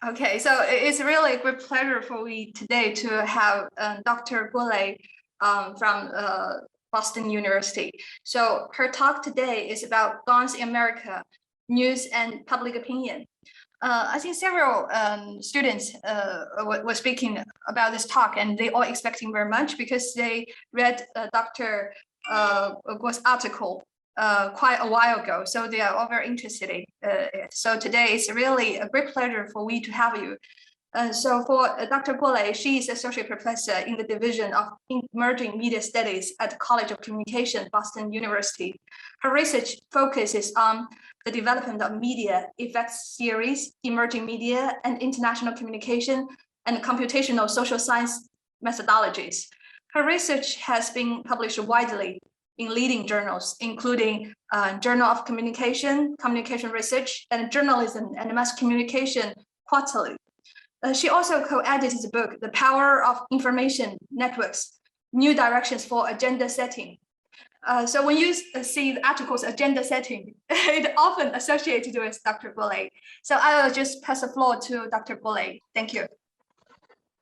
Okay, so it's really a great pleasure for me today to have Dr. Guo from Boston University. So her talk today is about guns in America, news and public opinion. I think several students were speaking about this talk, and they all expecting very much because they read Dr. Guo's article quite a while ago. So they are all very interested in it. So today it's really a great pleasure for me to have you. So for Dr. Guo, she is associate professor in the Division of Emerging Media Studies at the College of Communication, Boston University. Her research focuses on the development of media effects theories, emerging media, and international communication, and computational social science methodologies. Her research has been published widely in leading journals, including Journal of Communication, Communication Research, and Journalism and Mass Communication Quarterly. She also co-edited the book, The Power of Information Networks, New Directions for Agenda Setting. So when you see the article's agenda setting, it often associated with Dr. Guo. So I will just pass the floor to Dr. Guo. Thank you.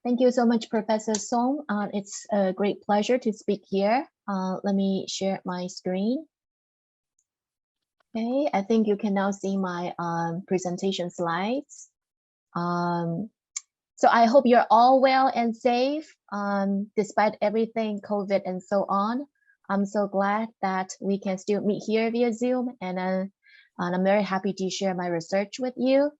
Thank you so much, Professor Song. It's a great pleasure to speak here. Let me share my screen. Okay, I think you can now see my presentation slides. So I hope you're all well and safe despite everything, COVID and so on. I'm so glad that we can still meet here via Zoom, and I'm very happy to share my research with you.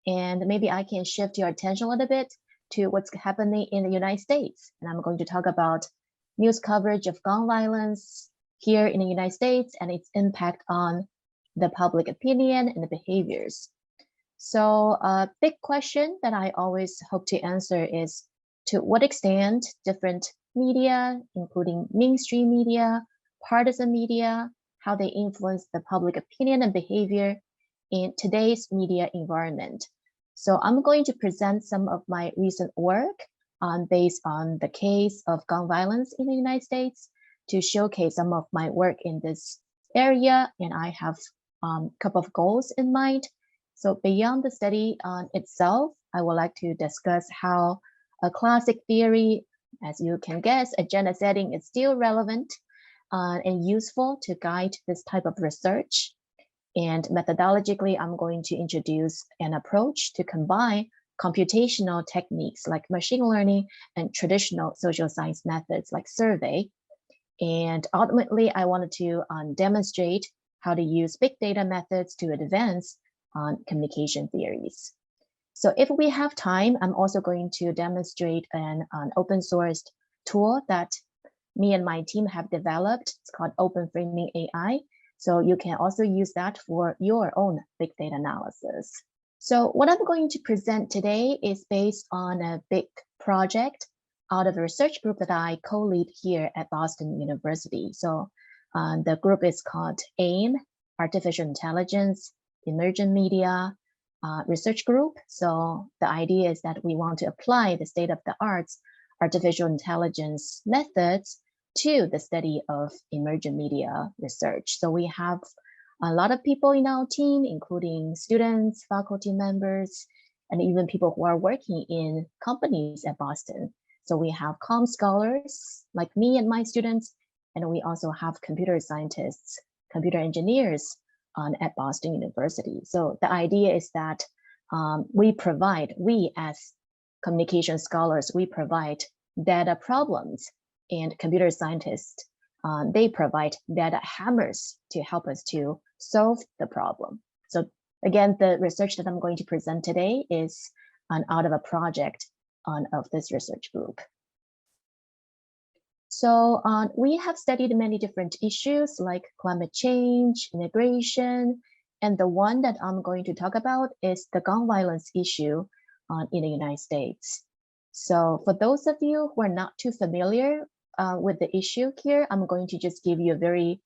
And maybe I can shift your attention a little bit to what's happening in the United States. And I'm going to talk about news coverage of gun violence here in the United States and its impact on the public opinion and the behaviors. So a big question that I always hope to answer is, to what extent different media, including mainstream media, partisan media, how they influence the public opinion and behavior in today's media environment. So I'm going to present some of my recent work based on the case of gun violence in the United States to showcase some of my work in this area. And I have a couple of goals in mind. So beyond the study itself, I would like to discuss how a classic theory, as you can guess, agenda setting is still relevant and useful to guide this type of research. And methodologically, I'm going to introduce an approach to combine computational techniques like machine learning and traditional social science methods like survey. And ultimately, I wanted to demonstrate how to use big data methods to advance communication theories. So if we have time, I'm also going to demonstrate an open sourced tool that me and my team have developed. It's called Open Framing AI. So you can also use that for your own big data analysis. So what I'm going to present today is based on a big project out of a research group that I co-lead here at Boston University. So the group is called AIM, Artificial Intelligence, Emergent Media Research Group. So the idea is that we want to apply the state-of-the-art artificial intelligence methods to the study of emergent media research. So we have a lot of people in our team, including students, faculty members, and even people who are working in companies at Boston. So we have comm scholars like me and my students, and we also have computer scientists, computer engineers at Boston University. So the idea is that we as communication scholars, we provide data problems, and computer scientists, they provide data hammers to help us to solve the problem. So again, the research that I'm going to present today is out of a project of this research group. So we have studied many different issues like climate change, immigration, and the one that I'm going to talk about is the gun violence issue in the United States. So for those of you who are not too familiar with the issue here, I'm going to just give you a very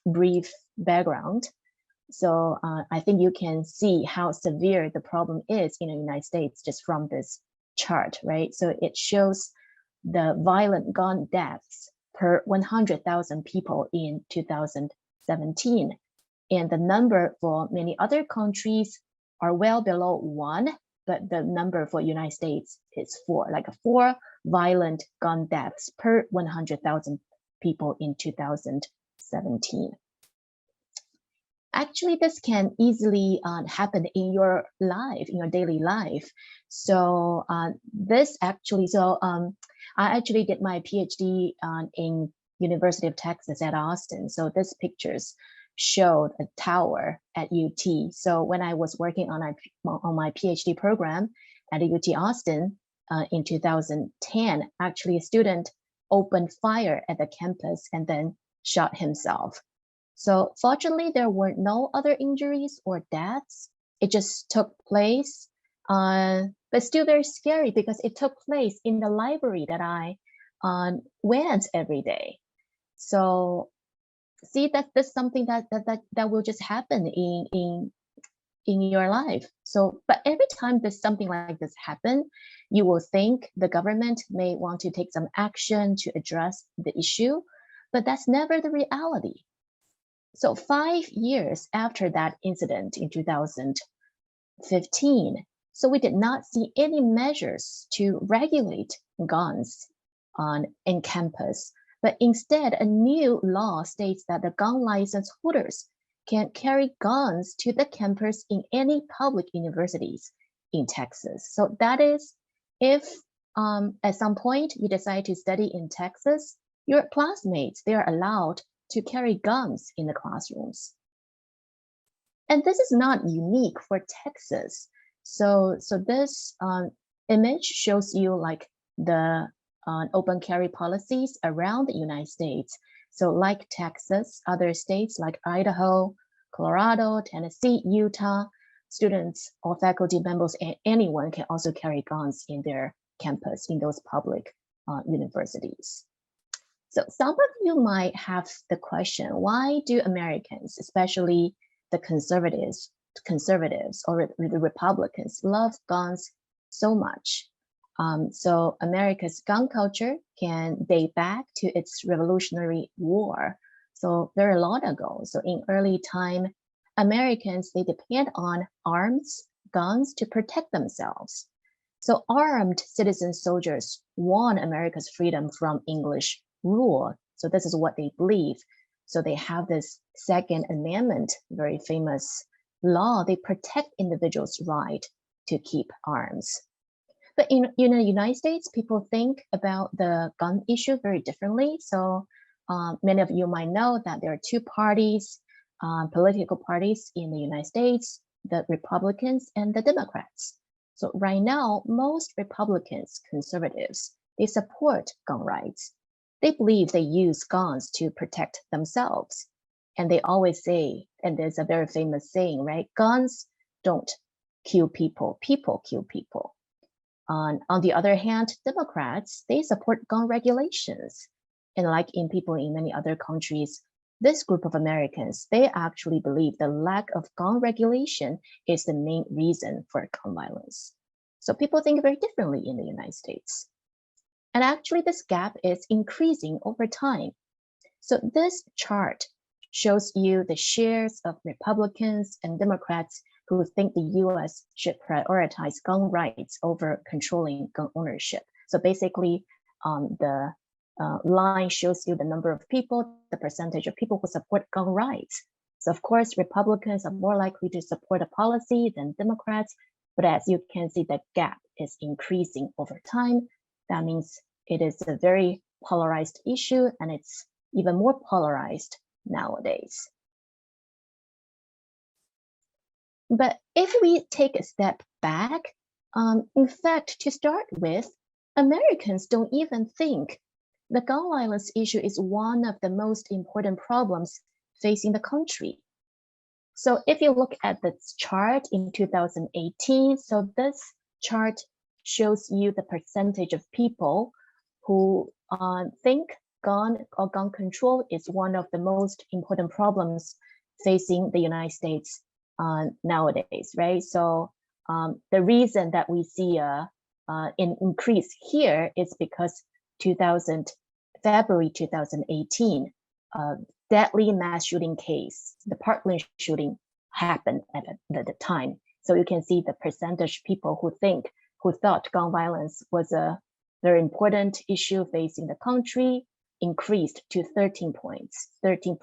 brief background. So I think you can see how severe the problem is in the United States just from this chart, right? So it shows the violent gun deaths per 100,000 people in 2017. And the number for many other countries are well below 1 but the number for United States is 4, like 4 violent gun deaths per 100,000 people in 2017. Actually, this can easily happen in your life, in your daily life. So I actually did my PhD in University of Texas at Austin. So this pictures showed a tower at UT. So when I was working on my PhD program at UT Austin in 2010, actually a student opened fire at the campus and then shot himself. So fortunately, there were no other injuries or deaths. It just took place, but still very scary because it took place in the library that I went every day. So see, that's something that will just happen in your life. So, but every time there's something like this happen, you will think the government may want to take some action to address the issue, but that's never the reality. So 5 years after that incident in 2015, so we did not see any measures to regulate guns in campus, but instead a new law states that the gun license holders can carry guns to the campus in any public universities in Texas. So that is, if at some point you decide to study in Texas, your classmates, they are allowed to carry guns in the classrooms. And this is not unique for Texas. So this image shows you like the open carry policies around the United States. So like Texas, other states like Idaho, Colorado, Tennessee, Utah, students or faculty members and anyone can also carry guns in their campus in those public universities. So some of you might have the question, why do Americans, especially the conservatives or the Republicans, love guns so much? So America's gun culture can date back to its Revolutionary War. So very long ago. So in early time, Americans, they depend on arms, guns to protect themselves. So armed citizen soldiers won America's freedom from English rule. So this is what they believe. So they have this Second Amendment, very famous law. They protect individuals' right to keep arms. But in the United States, people think about the gun issue very differently. So many of you might know that there are 2 parties, political parties in the United States, the Republicans and the Democrats. So right now, most Republicans, conservatives, they support gun rights. They believe they use guns to protect themselves. And they always say, and there's a very famous saying, right? Guns don't kill people, people kill people. On the other hand, Democrats, they support gun regulations. And like in people in many other countries, this group of Americans, they actually believe the lack of gun regulation is the main reason for gun violence. So people think very differently in the United States. And actually this gap is increasing over time. So this chart shows you the shares of Republicans and Democrats who think the US should prioritize gun rights over controlling gun ownership. So basically the line shows you the number of people, the percentage of people who support gun rights. So of course, Republicans are more likely to support a policy than Democrats, but as you can see, the gap is increasing over time. That means it is a very polarized issue, and it's even more polarized nowadays. But if we take a step back, in fact, to start with, Americans don't even think the gun violence issue is one of the most important problems facing the country. So if you look at this chart in 2018, so this chart shows you the percentage of people who think gun or gun control is one of the most important problems facing the United States nowadays, right? So the reason that we see an increase here is because February 2018, deadly mass shooting case, the Parkland shooting happened at the time. So you can see the percentage people who thought gun violence was a very important issue facing the country increased to 13 points, 13%,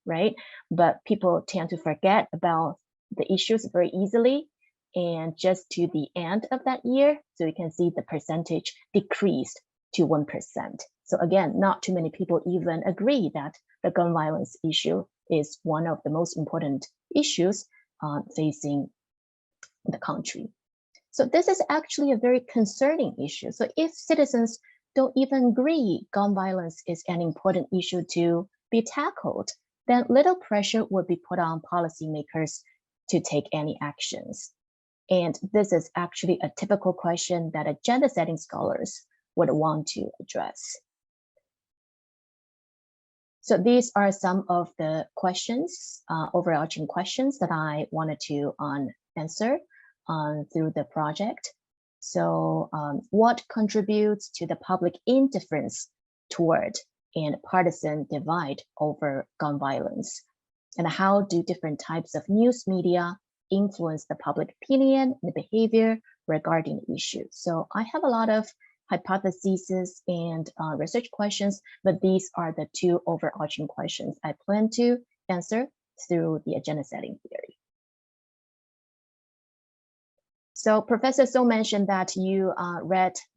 right? But people tend to forget about the issues very easily. And just to the end of that year, so you can see the percentage decreased to 1%. So again, not too many people even agree that the gun violence issue is one of the most important issues facing the country. So this is actually a very concerning issue. So if citizens don't even agree gun violence is an important issue to be tackled, then little pressure would be put on policymakers to take any actions. And this is actually a typical question that agenda setting scholars would want to address. So these are some of the questions, overarching questions that I wanted to answer through the project. So what contributes to the public indifference toward and partisan divide over gun violence? And how do different types of news media influence the public opinion and the behavior regarding the issue? So I have a lot of hypotheses and research questions, but these are the two overarching questions I plan to answer through the agenda setting theory. So Professor So mentioned that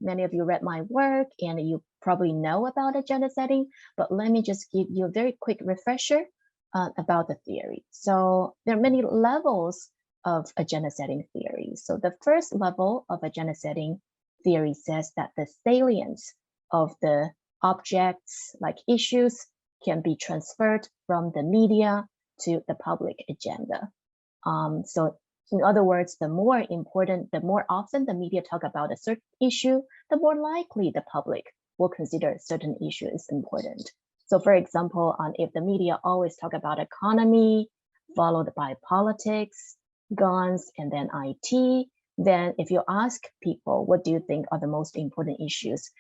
many of you read my work and you probably know about agenda setting, but let me just give you a very quick refresher about the theory. So there are many levels of agenda setting theory. So the first level of agenda setting theory says that the salience of the objects like issues can be transferred from the media to the public agenda. So in other words, the more often the media talk about a certain issue, the more likely the public will consider a certain issue is important. So for example, if the media always talk about economy, followed by politics, guns, and then IT, then if you ask people, what do you think are the most important issues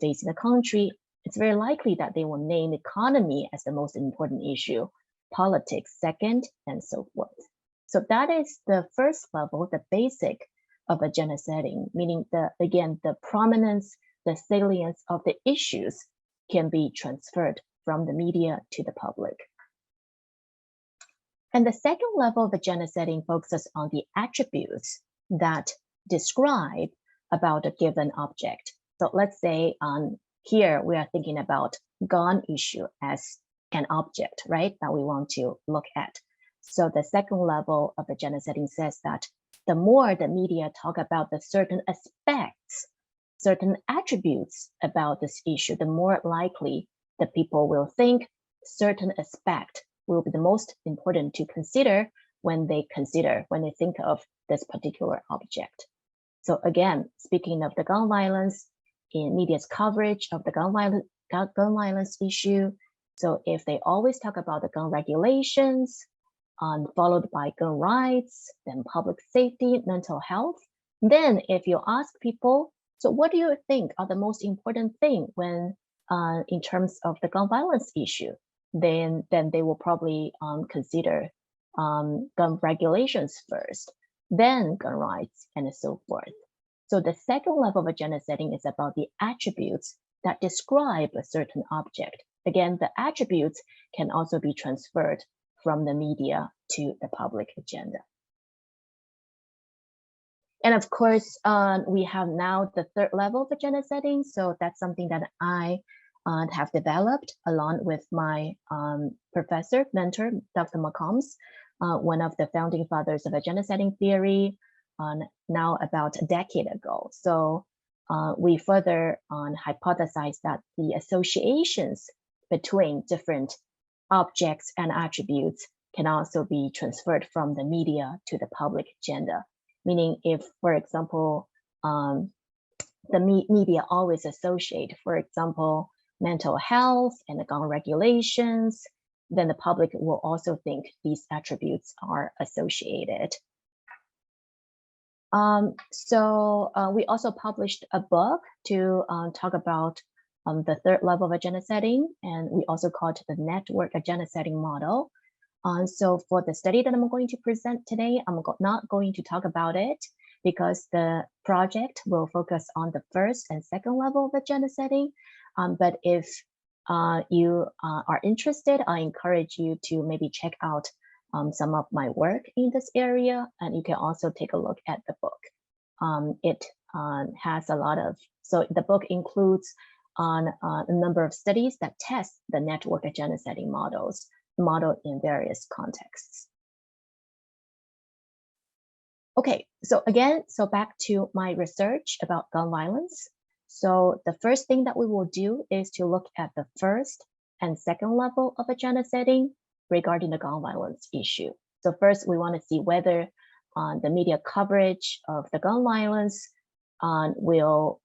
facing the country, it's very likely that they will name economy as the most important issue, politics second, and so forth. So that is the first level, the basic of agenda setting, meaning the prominence, the salience of the issues can be transferred from the media to the public. And the second level of agenda setting focuses on the attributes that describe about a given object. So let's say here we are thinking about gun issue as an object, right, that we want to look at. So the second level of agenda setting says that the more the media talk about the certain aspects, certain attributes about this issue, the more likely the people will think certain aspect will be the most important to consider when they think of this particular object. So again, speaking of the gun violence, in media's coverage of the gun violence issue, so if they always talk about the gun regulations, followed by gun rights, then public safety, mental health, then if you ask people, so what do you think are the most important thing when in terms of the gun violence issue, then they will probably consider gun regulations first, then gun rights, and so forth. So the second level of agenda setting is about the attributes that describe a certain object. Again, the attributes can also be transferred from the media to the public agenda. And of course, we have now the third level of agenda setting. So that's something that I have developed along with my professor, mentor, Dr. McCombs, one of the founding fathers of agenda setting theory, now about a decade ago. So we further hypothesized that the associations between different objects and attributes can also be transferred from the media to the public agenda. Meaning if, for example, the media always associate, for example, mental health and the gun regulations, then the public will also think these attributes are associated. So we also published a book to talk about the third level of agenda setting, and we also called it the network agenda setting model. So for the study that I'm going to present today, I'm not going to talk about it because the project will focus on the first and second level of agenda setting. But if you are interested, I encourage you to maybe check out some of my work in this area, and you can also take a look at the book. It has a lot of, so the book includes on a number of studies that test the network agenda setting model in various contexts. Okay, so again, back to my research about gun violence. So the first thing that we will do is to look at the first and second level of agenda setting regarding the gun violence issue. So first, we want to see whether the media coverage of the gun violence will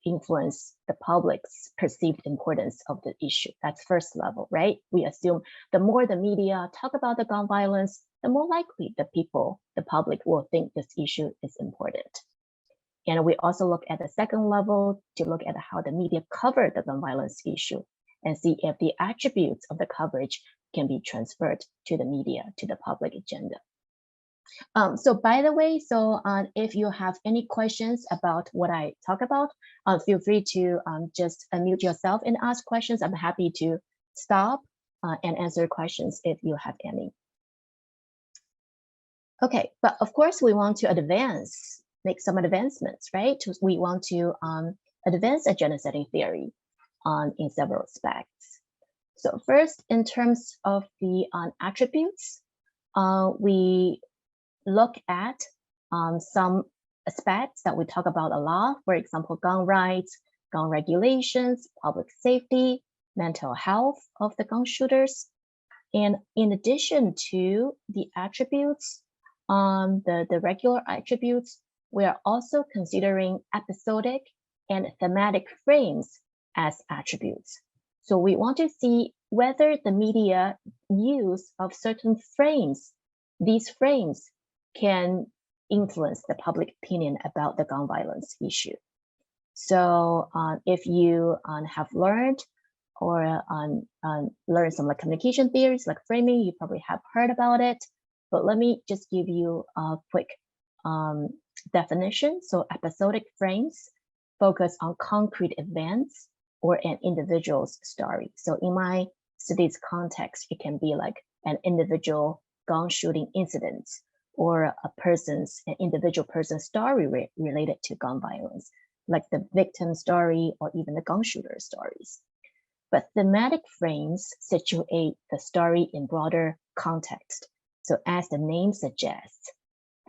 influence the public's perceived importance of the issue. That's first level, right? We assume the more the media talk about the gun violence, the more likely the public will think this issue is important. And we also look at the second level to look at how the media covered the gun violence issue and see if the attributes of the coverage can be transferred to the media, to the public agenda. So by the way, if you have any questions about what I talk about, feel free to just unmute yourself and ask questions. I'm happy to stop and answer questions if you have any. Okay, but of course we want to make some advancements, right? We want to advance agenda setting theory in several aspects. So first, in terms of the attributes, we look at some aspects that we talk about a lot, for example, gun rights, gun regulations, public safety, mental health of the gun shooters. And in addition to the attributes, the regular attributes, we are also considering episodic and thematic frames as attributes. So we want to see whether the media use of certain frames, these frames can influence the public opinion about the gun violence issue. So if you have learned or learned some communication theories like framing, you probably have heard about it. But let me just give you a quick definition. So episodic frames focus on concrete events or an individual's story. So in my studies context, it can be like an individual gun shooting incident or an individual person's story related to gun violence, like the victim story or even the gun shooter stories. But thematic frames situate the story in broader context. So as the name suggests,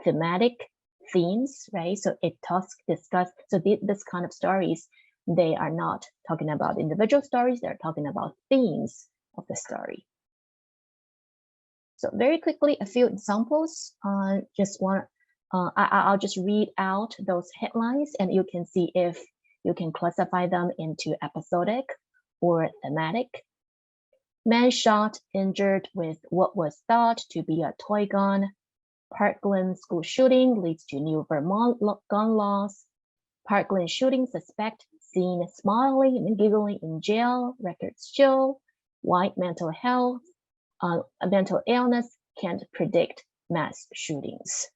thematic themes, right? So it this kind of stories, they are not talking about individual stories, they're talking about themes of the story. So very quickly, a few examples. I'll just read out those headlines and you can see if you can classify them into episodic or thematic. Man shot, injured with what was thought to be a toy gun. Parkland school shooting leads to new Vermont gun laws. Parkland shooting suspect seen smiling and giggling in jail, records show. White mental illness can't predict mass shootings.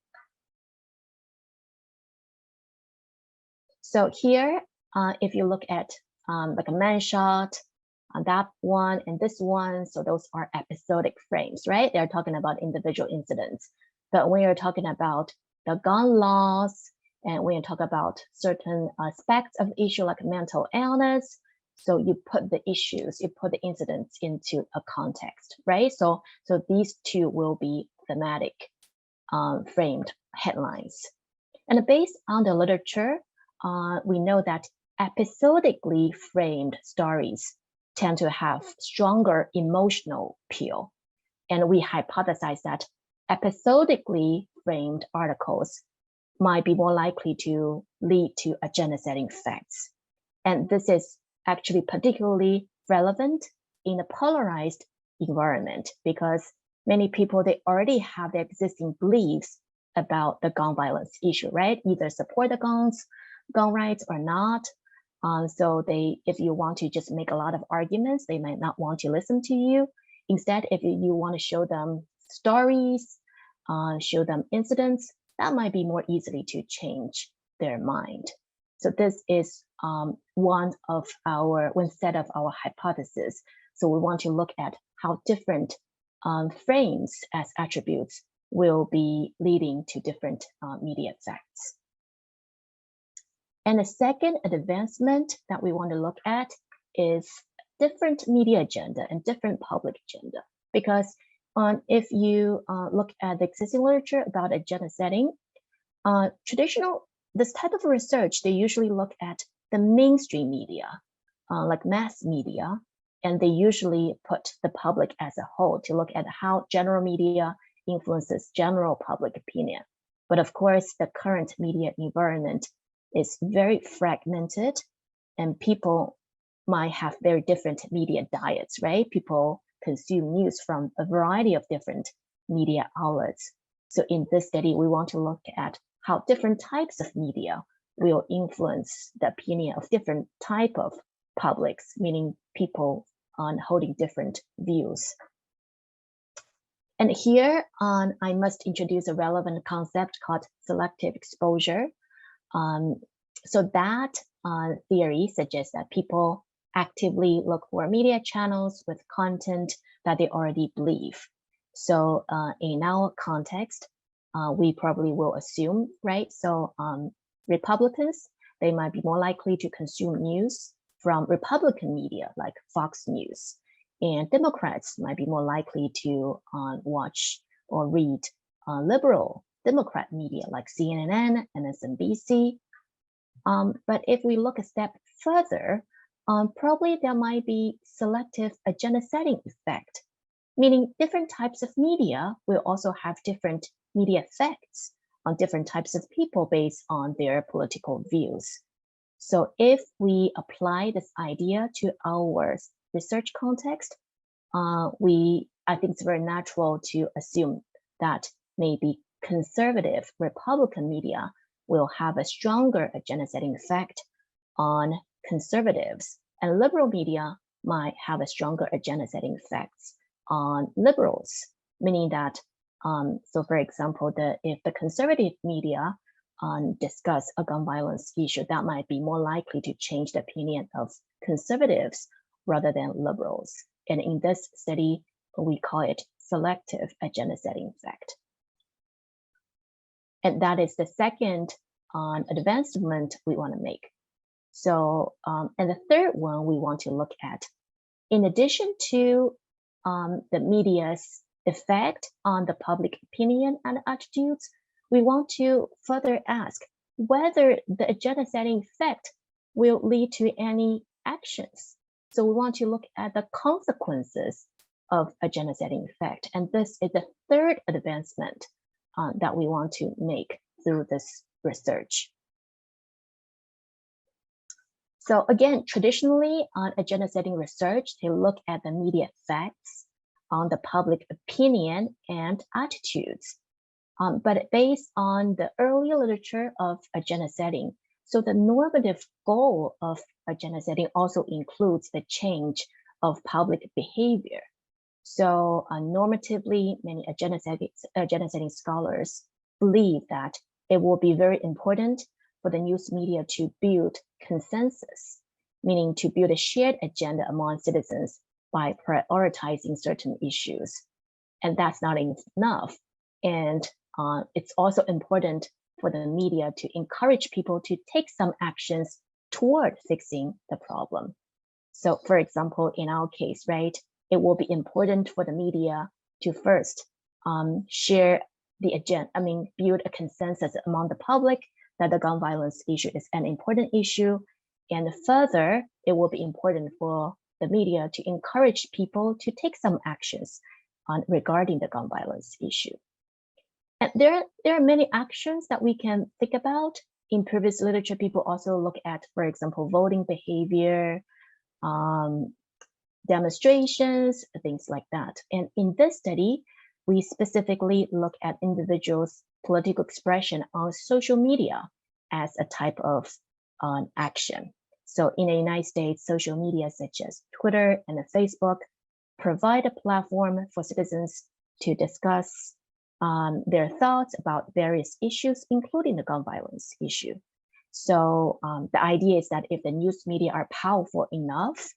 So here, if you look at like a man shot, that one and this one, so those are episodic frames, right? They're talking about individual incidents. But when you're talking about the gun laws and when you talk about certain aspects of the issue like mental illness, so you put the incidents into a context, right? So these two will be thematic framed headlines. And based on the literature, we know that episodically framed stories tend to have stronger emotional appeal. And we hypothesize that episodically framed articles might be more likely to lead to agenda setting effects. And this is actually particularly relevant in a polarized environment because many people, they already have their existing beliefs about the gun violence issue, right? Either support the gun rights or not. So if you want to just make a lot of arguments, they might not want to listen to you. Instead, if you want to show them stories, show them incidents, that might be more easily to change their mind. So this is one set of our hypotheses. So we want to look at how different frames as attributes will be leading to different media effects. And the second advancement that we want to look at is different media agenda and different public agenda. Because if you look at the existing literature about agenda setting, this type of research, they usually look at the mainstream media, like mass media, and they usually put the public as a whole to look at how general media influences general public opinion. But of course, the current media environment is very fragmented, and people might have very different media diets, right? People consume news from a variety of different media outlets. So in this study, we want to look at how different types of media will influence the opinion of different type of publics, meaning people holding different views. And here I must introduce a relevant concept called selective exposure. So that theory suggests that people actively look for media channels with content that they already believe. So in our context, we probably will assume, right? So Republicans, they might be more likely to consume news from Republican media like Fox News, and Democrats might be more likely to watch or read liberal Democrat media like CNN and MSNBC. But if we look a step further, probably there might be selective agenda setting effect, meaning different types of media will also have different media effects on different types of people based on their political views. So if we apply this idea to our research context, I think it's very natural to assume that maybe conservative Republican media will have a stronger agenda setting effect on conservatives, and liberal media might have a stronger agenda setting effects on liberals, meaning that, so for example, if the conservative media discuss a gun violence issue, that might be more likely to change the opinion of conservatives rather than liberals. And in this study, we call it selective agenda setting effect. And that is the second advancement we want to make. So, and the third one we want to look at, in addition to the media's effect on the public opinion and attitudes, we want to further ask whether the agenda setting effect will lead to any actions. So we want to look at the consequences of agenda setting effect. And this is the third advancement that we want to make through this research. So again, traditionally on agenda setting research, they look at the media effects on the public opinion and attitudes. But based on the earlier literature of agenda setting, so the normative goal of agenda setting also includes the change of public behavior. So normatively, many agenda setting scholars believe that it will be very important for the news media to build consensus, meaning to build a shared agenda among citizens by prioritizing certain issues. And that's not enough. And it's also important for the media to encourage people to take some actions toward fixing the problem. So for example, in our case, right, it will be important for the media to first share the agenda, build a consensus among the public that the gun violence issue is an important issue. And further, it will be important for the media to encourage people to take some actions regarding the gun violence issue. And there are many actions that we can think about. In previous literature, people also look at, for example, voting behavior, demonstrations, things like that. And in this study, we specifically look at individuals' political expression on social media as a type of action. So in the United States, social media such as Twitter and Facebook provide a platform for citizens to discuss their thoughts about various issues, including the gun violence issue. So the idea is that if the news media are powerful enough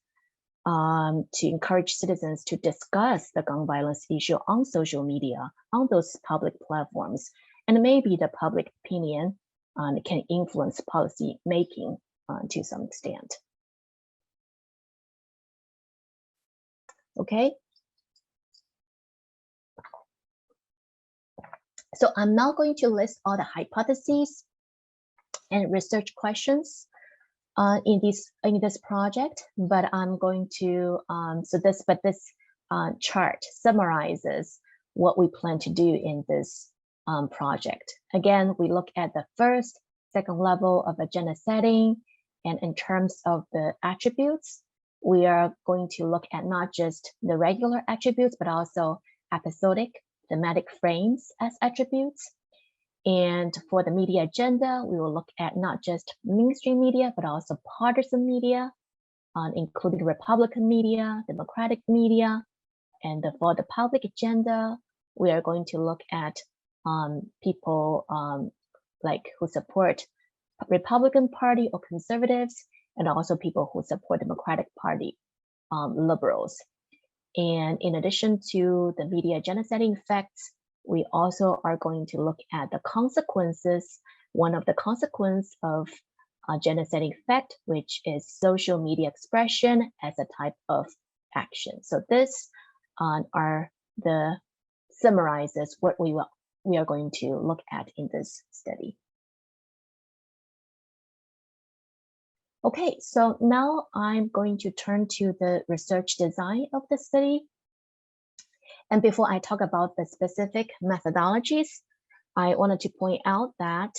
to encourage citizens to discuss the gun violence issue on social media, on those public platforms, and maybe the public opinion can influence policy making to some extent. Okay. So I'm not going to list all the hypotheses and research questions in this project, but I'm going to this chart summarizes what we plan to do in this project. Again, we look at the first, second level of agenda setting, and in terms of the attributes, we are going to look at not just the regular attributes, but also episodic, thematic frames as attributes. And for the media agenda, we will look at not just mainstream media, but also partisan media, including Republican media, Democratic media. And for the public agenda, we are going to look at people like who support Republican Party or conservatives, and also people who support Democratic Party, liberals. And in addition to the media agenda setting effects, we also are going to look at the consequences. One of the consequences of agenda setting effect, which is social media expression as a type of action. So this are the summarizes what we are going to look at in this study. Okay, so now I'm going to turn to the research design of the study. And before I talk about the specific methodologies, I wanted to point out that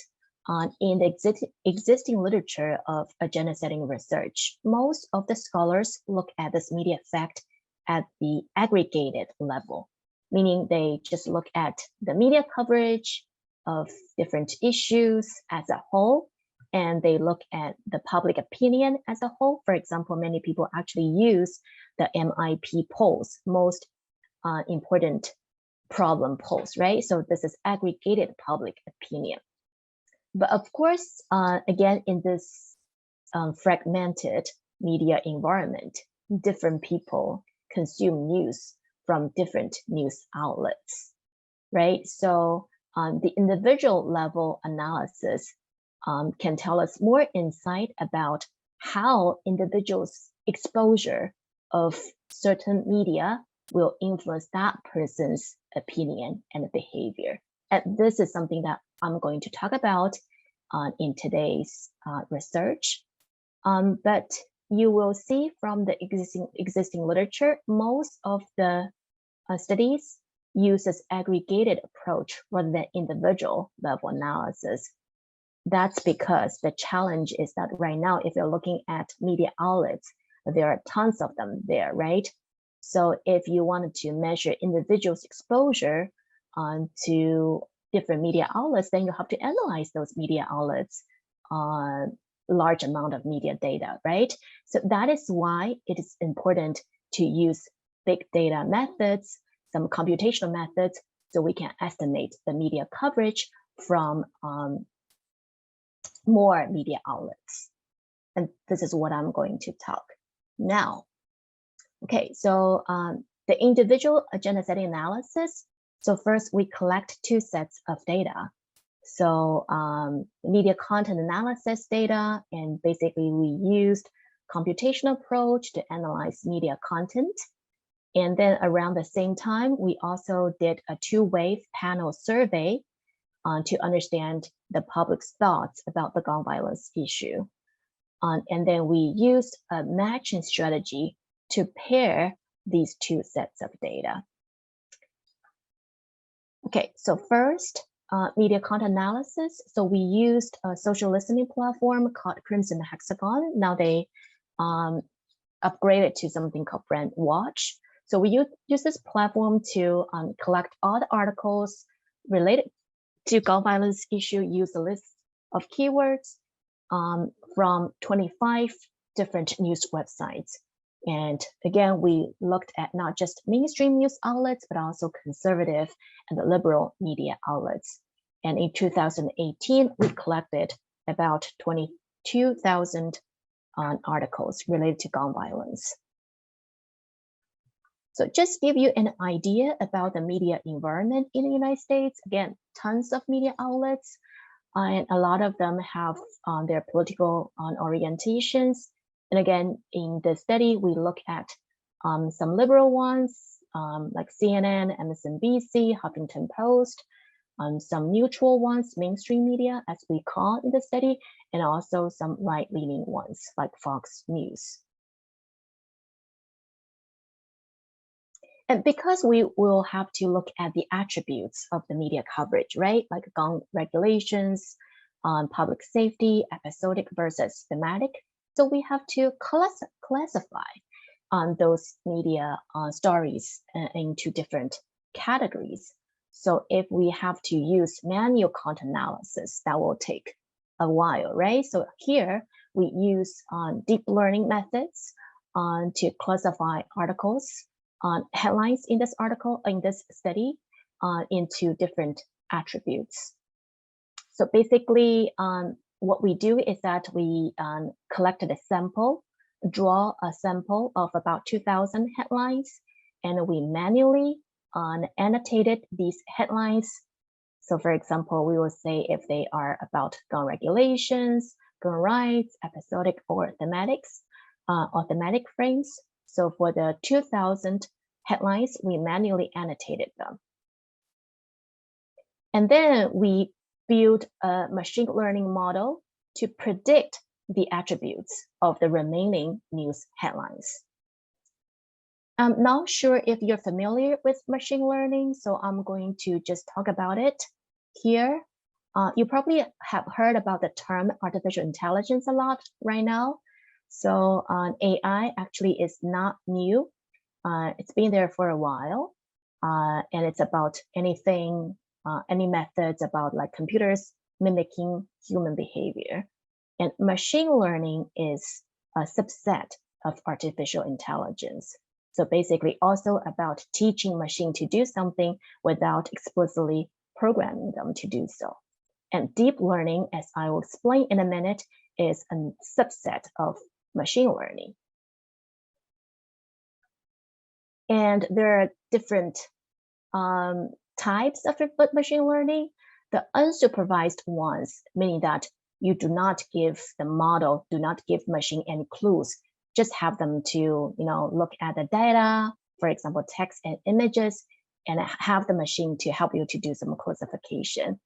in the existing literature of agenda setting research, most of the scholars look at this media effect at the aggregated level, meaning they just look at the media coverage of different issues as a whole, and they look at the public opinion as a whole. For example, many people actually use the MIP polls, most important problem polls, right? So this is aggregated public opinion. But of course, again, in this fragmented media environment, different people consume news from different news outlets, right? So the individual level analysis can tell us more insight about how individuals' exposure of certain media will influence that person's opinion and behavior. And this is something that I'm going to talk about in today's research. But you will see from the existing literature, most of the studies use this aggregated approach rather than individual level analysis. That's because the challenge is that right now, if you're looking at media outlets, there are tons of them there, right? So if you wanted to measure individuals' exposure to different media outlets, then you have to analyze those media outlets on large amount of media data, right? So that is why it is important to use big data methods, some computational methods, so we can estimate the media coverage from more media outlets. And this is what I'm going to talk now. Okay, so the individual agenda setting analysis. So first we collect two sets of data. So media content analysis data, and basically we used computational approach to analyze media content. And then around the same time, we also did a two-wave panel survey to understand the public's thoughts about the gun violence issue. And then we used a matching strategy to pair these two sets of data. Okay, so first, media content analysis. So we used a social listening platform called Crimson Hexagon. Now they upgraded to something called Brand Watch. So we use this platform to collect all the articles related to gun violence issue, use a list of keywords from 25 different news websites. And again, we looked at not just mainstream news outlets, but also conservative and liberal media outlets. And in 2018, we collected about 22,000 articles related to gun violence. So just give you an idea about the media environment in the United States. Again, tons of media outlets, and a lot of them have their political orientations. And again, in the study, we look at some liberal ones like CNN, MSNBC, Huffington Post, some neutral ones, mainstream media, as we call in the study, and also some right-leaning ones like Fox News. And because we will have to look at the attributes of the media coverage, right? Like gun regulations, public safety, episodic versus thematic. So we have to classify those media stories into different categories. So if we have to use manual content analysis, that will take a while, right? So here we use deep learning methods to classify articles, headlines in this article, in this study, into different attributes. So basically, what we do is that we collected a sample, draw a sample of about 2,000 headlines, and we manually annotated these headlines. So for example, we will say if they are about gun regulations, gun rights, episodic or thematics, or thematic frames. So for the 2,000 headlines, we manually annotated them. And then we build a machine learning model to predict the attributes of the remaining news headlines. I'm not sure if you're familiar with machine learning, so I'm going to just talk about it here. You probably have heard about the term artificial intelligence a lot right now. So AI actually is not new. It's been there for a while, and it's about anything, any methods about like computers mimicking human behavior. And machine learning is a subset of artificial intelligence. So basically also about teaching machine to do something without explicitly programming them to do so. And deep learning, as I will explain in a minute, is a subset of machine learning. And there are different types of machine learning. The unsupervised ones, meaning that you do not give the model, do not give machine any clues, just have them to look at the data, for example, text and images, and have the machine to help you to do some classification.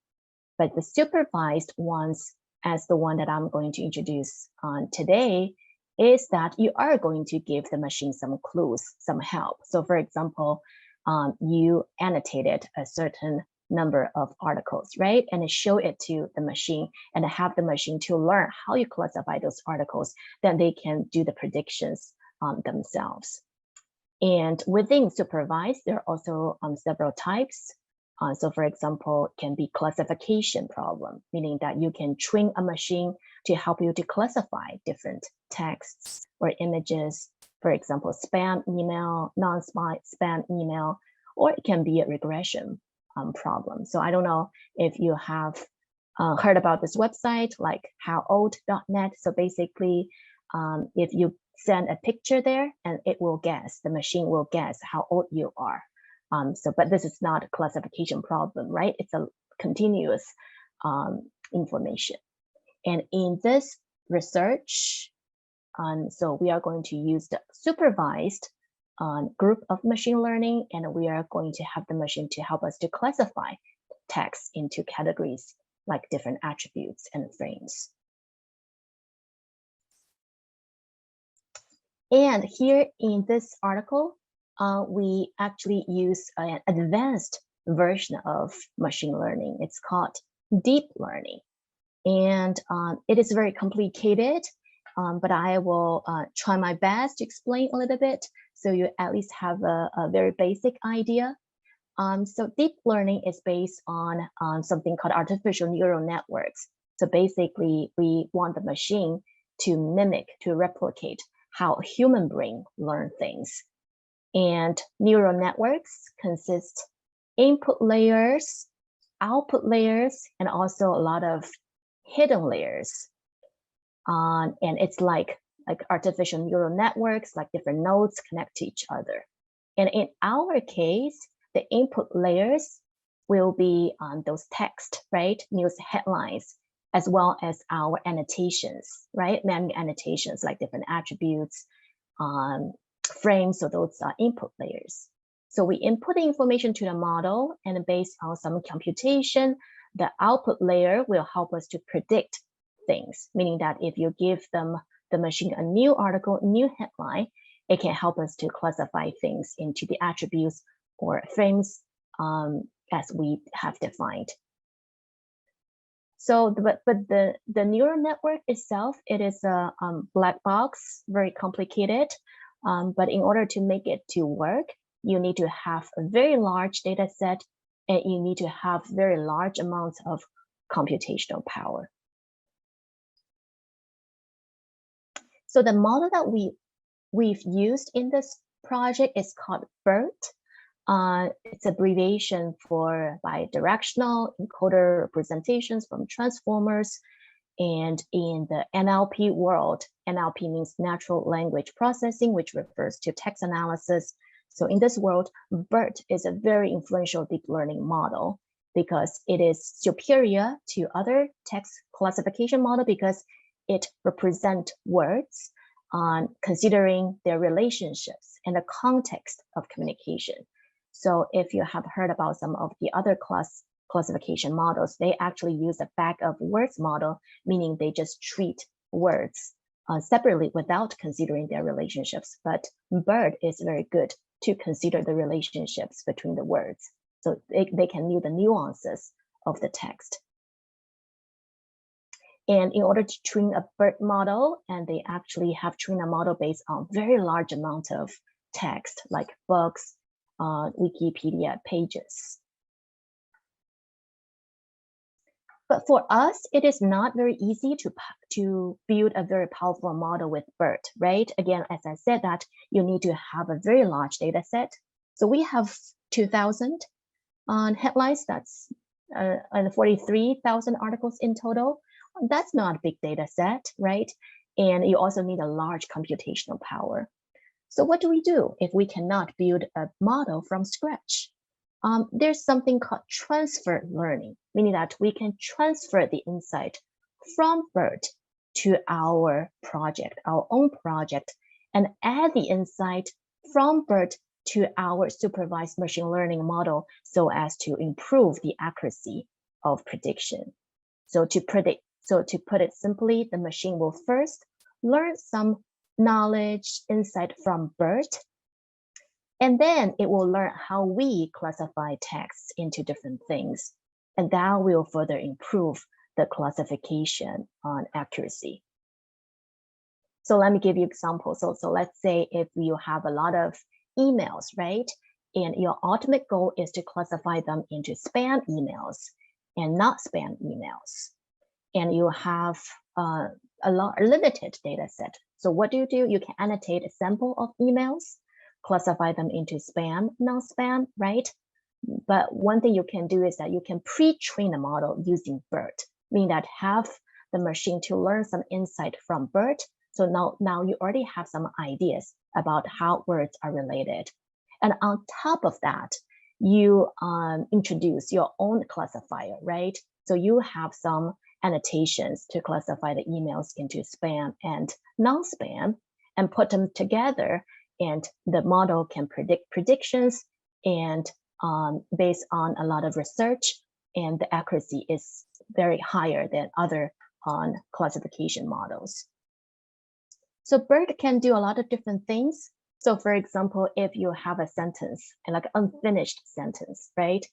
But the supervised ones, as the one that I'm going to introduce today, is that you are going to give the machine some clues, some help. So for example, you annotated a certain number of articles, right? And show it to the machine and have the machine to learn how you classify those articles, then they can do the predictions themselves. And within supervised, there are also several types. So for example, it can be classification problem, meaning that you can train a machine to help you to classify different texts or images, for example, spam email, non-spam email, or it can be a regression problem. So I don't know if you have heard about this website like howold.net. So basically, if you send a picture there and it will guess, the machine will guess how old you are. But this is not a classification problem, right? It's a continuous information. And in this research, so we are going to use the supervised group of machine learning, and we are going to have the machine to help us to classify text into categories like different attributes and frames. And here in this article, we actually use an advanced version of machine learning. It's called deep learning. And it is very complicated, but I will try my best to explain a little bit so you at least have a very basic idea. So deep learning is based on something called artificial neural networks. So basically, we want the machine to mimic, to replicate how human brain learn things. And neural networks consist input layers, output layers, and also a lot of hidden layers. And it's like artificial neural networks, like different nodes connect to each other. And in our case, the input layers will be on those text, right? News headlines, as well as our annotations, right? Many annotations like different attributes, frames, so those are input layers. So we input the information to the model, and based on some computation, the output layer will help us to predict things, meaning that if you give them the machine a new article, new headline, it can help us to classify things into the attributes or frames as we have defined. So, but the neural network itself, it is a black box, very complicated. But in order to make it to work, you need to have a very large data set, and you need to have very large amounts of computational power. So the model that we've used in this project is called Burt. It's abbreviation for bidirectional encoder representations from transformers. And in the NLP world, NLP means natural language processing, which refers to text analysis. So in this world, Burt is a very influential deep learning model because it is superior to other text classification model because it represents words considering their relationships and the context of communication. So if you have heard about some of the other classification models, they actually use a bag of words model, meaning they just treat words separately without considering their relationships. But Burt is very good to consider the relationships between the words. So they can know the nuances of the text. And in order to train a Burt model, and they actually have trained a model based on very large amount of text, like books, Wikipedia pages. But for us, it is not very easy to build a very powerful model with Burt, right? Again, as I said, that you need to have a very large data set. So we have 2,000 headlines, that's and 43,000 articles in total. That's not a big data set, right? And you also need a large computational power. So what do we do if we cannot build a model from scratch? There's something called transfer learning, meaning that we can transfer the insight from Burt to our project, our own project, and add the insight from Burt to our supervised machine learning model so as to improve the accuracy of prediction. So to put it simply, the machine will first learn some knowledge, insight from Burt, and then it will learn how we classify texts into different things. And that will further improve the classification on accuracy. So let me give you examples. So let's say if you have a lot of emails, right? And your ultimate goal is to classify them into spam emails and not spam emails. And you have a limited data set. So what do? You can annotate a sample of emails, classify them into spam, non-spam, right? But one thing you can do is that you can pre-train a model using Burt, meaning that have the machine to learn some insight from Burt. So now you already have some ideas about how words are related. And on top of that, you introduce your own classifier, right? So you have some annotations to classify the emails into spam and non-spam and put them together, and the model can predict predictions and based on a lot of research, and the accuracy is very higher than other classification models. So Burt can do a lot of different things. So for example, if you have a sentence and like unfinished sentence, right?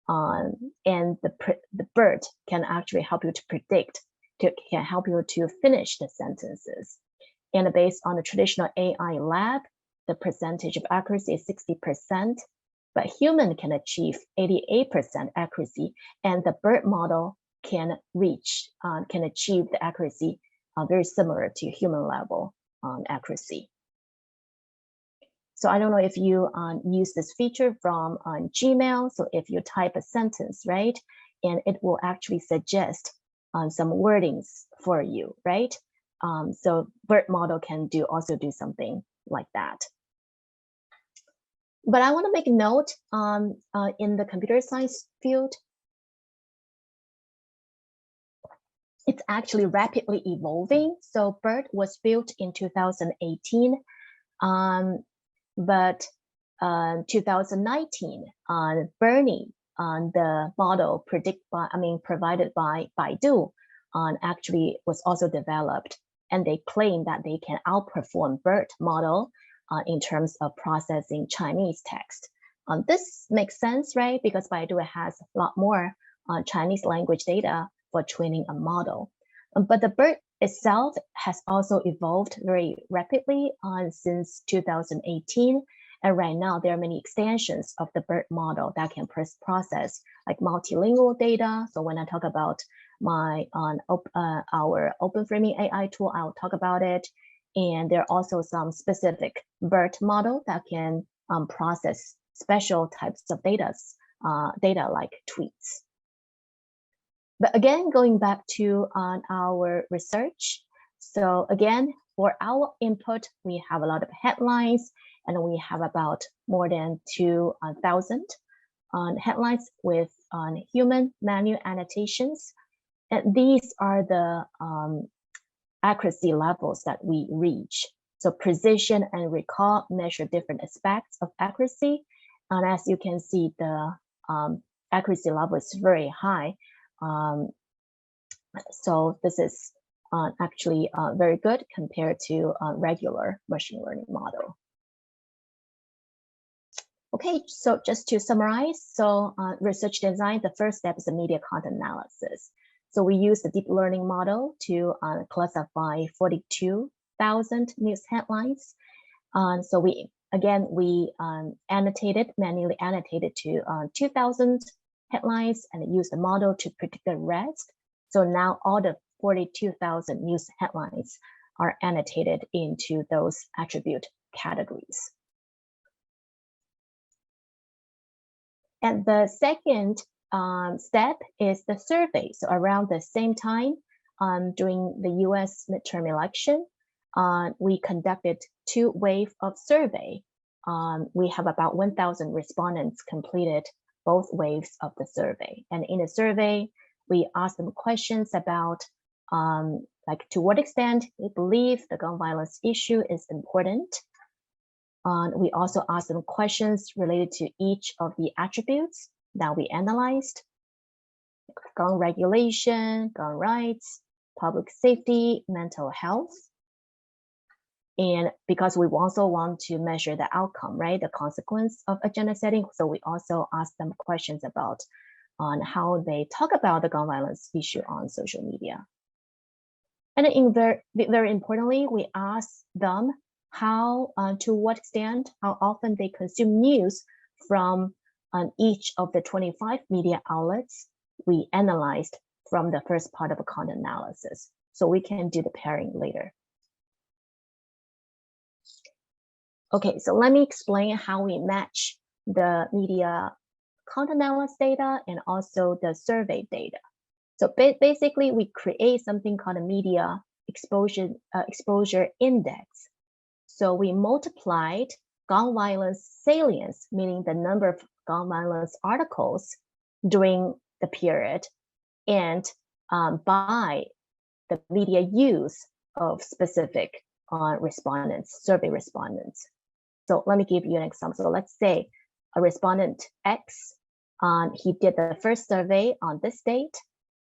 And the Burt can actually help you to predict, can help you to finish the sentences. And based on the traditional AI lab, the percentage of accuracy is 60%, but human can achieve 88% accuracy, and the Burt model can achieve the accuracy very similar to human level. accuracy. So I don't know if you use this feature from Gmail. So if you type a sentence, right, and it will actually suggest some wordings for you, right? So Burt model can also do something like that. But I want to make a note in the computer science field, it's actually rapidly evolving. So Burt was built in 2018, but 2019, Bernie, the model provided by Baidu, actually was also developed, and they claim that they can outperform Burt model in terms of processing Chinese text. This makes sense, right? Because Baidu has a lot more Chinese language data for training a model. But the Burt itself has also evolved very rapidly since 2018. And right now, there are many extensions of the Burt model that can process like multilingual data. So when I talk about our open framing AI tool, I'll talk about it. And there are also some specific Burt model that can process special types of data like tweets. But again, going back to our research. So again, for our input, we have a lot of headlines, and we have about more than 2,000 headlines with human manual annotations. And these are the accuracy levels that we reach. So precision and recall measure different aspects of accuracy. And as you can see, the accuracy level is very high. So this is actually very good compared to regular machine learning model. Okay, so just to summarize, so research design, the first step is the media content analysis. So we use the deep learning model to classify 42,000 news headlines. So we manually annotated to 2,000 headlines and use the model to predict the rest. So now all the 42,000 news headlines are annotated into those attribute categories. And the second step is the survey. So around the same time, during the US midterm election, we conducted 2 waves of survey. We have about 1,000 respondents completed both waves of the survey. And in the survey, we asked them questions about like to what extent they believe the gun violence issue is important. We also asked them questions related to each of the attributes that we analyzed: gun regulation, gun rights, public safety, mental health. And because we also want to measure the outcome, right, the consequence of agenda setting, so we also asked them questions about on how they talk about the gun violence issue on social media. And very importantly, we asked them how, to what extent, how often they consume news from each of the 25 media outlets we analyzed from the first part of a content analysis. So we can do the pairing later. Okay, so let me explain how we match the media content analysis data and also the survey data. So basically, we create something called a media exposure index. So we multiplied gun violence salience, meaning the number of gun violence articles during the period, and by the media use of specific survey respondents. So let me give you an example. So let's say a respondent X, he did the first survey on this date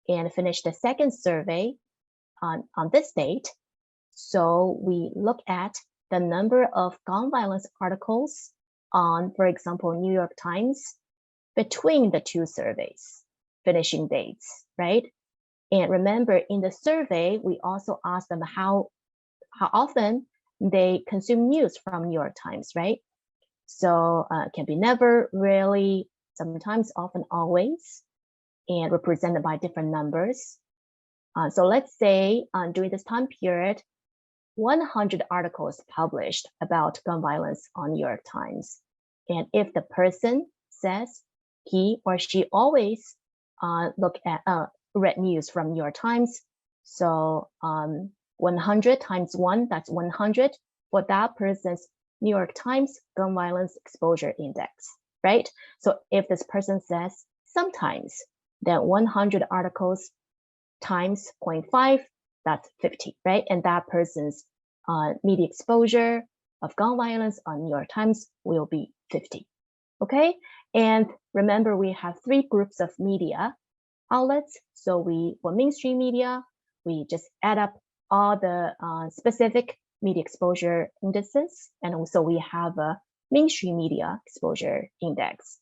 and finished the second survey on this date. So we look at the number of gun violence articles on, for example, New York Times between the 2 surveys, finishing dates, right? And remember, in the survey, we also asked them how often they consume news from New York Times, right? So it can be never, really, sometimes, often, always, and represented by different numbers. So let's say during this time period, 100 articles published about gun violence on New York Times. And if the person says he or she always read news from New York Times, so 100 times 1, that's 100 for that person's New York Times gun violence exposure index, right? So if this person says sometimes, then 100 articles times 0.5, that's 50, right? And that person's media exposure of gun violence on New York Times will be 50, okay? And remember, we have 3 groups of media outlets. So for mainstream media, we just add up all the specific media exposure indices. And also we have a mainstream media exposure index.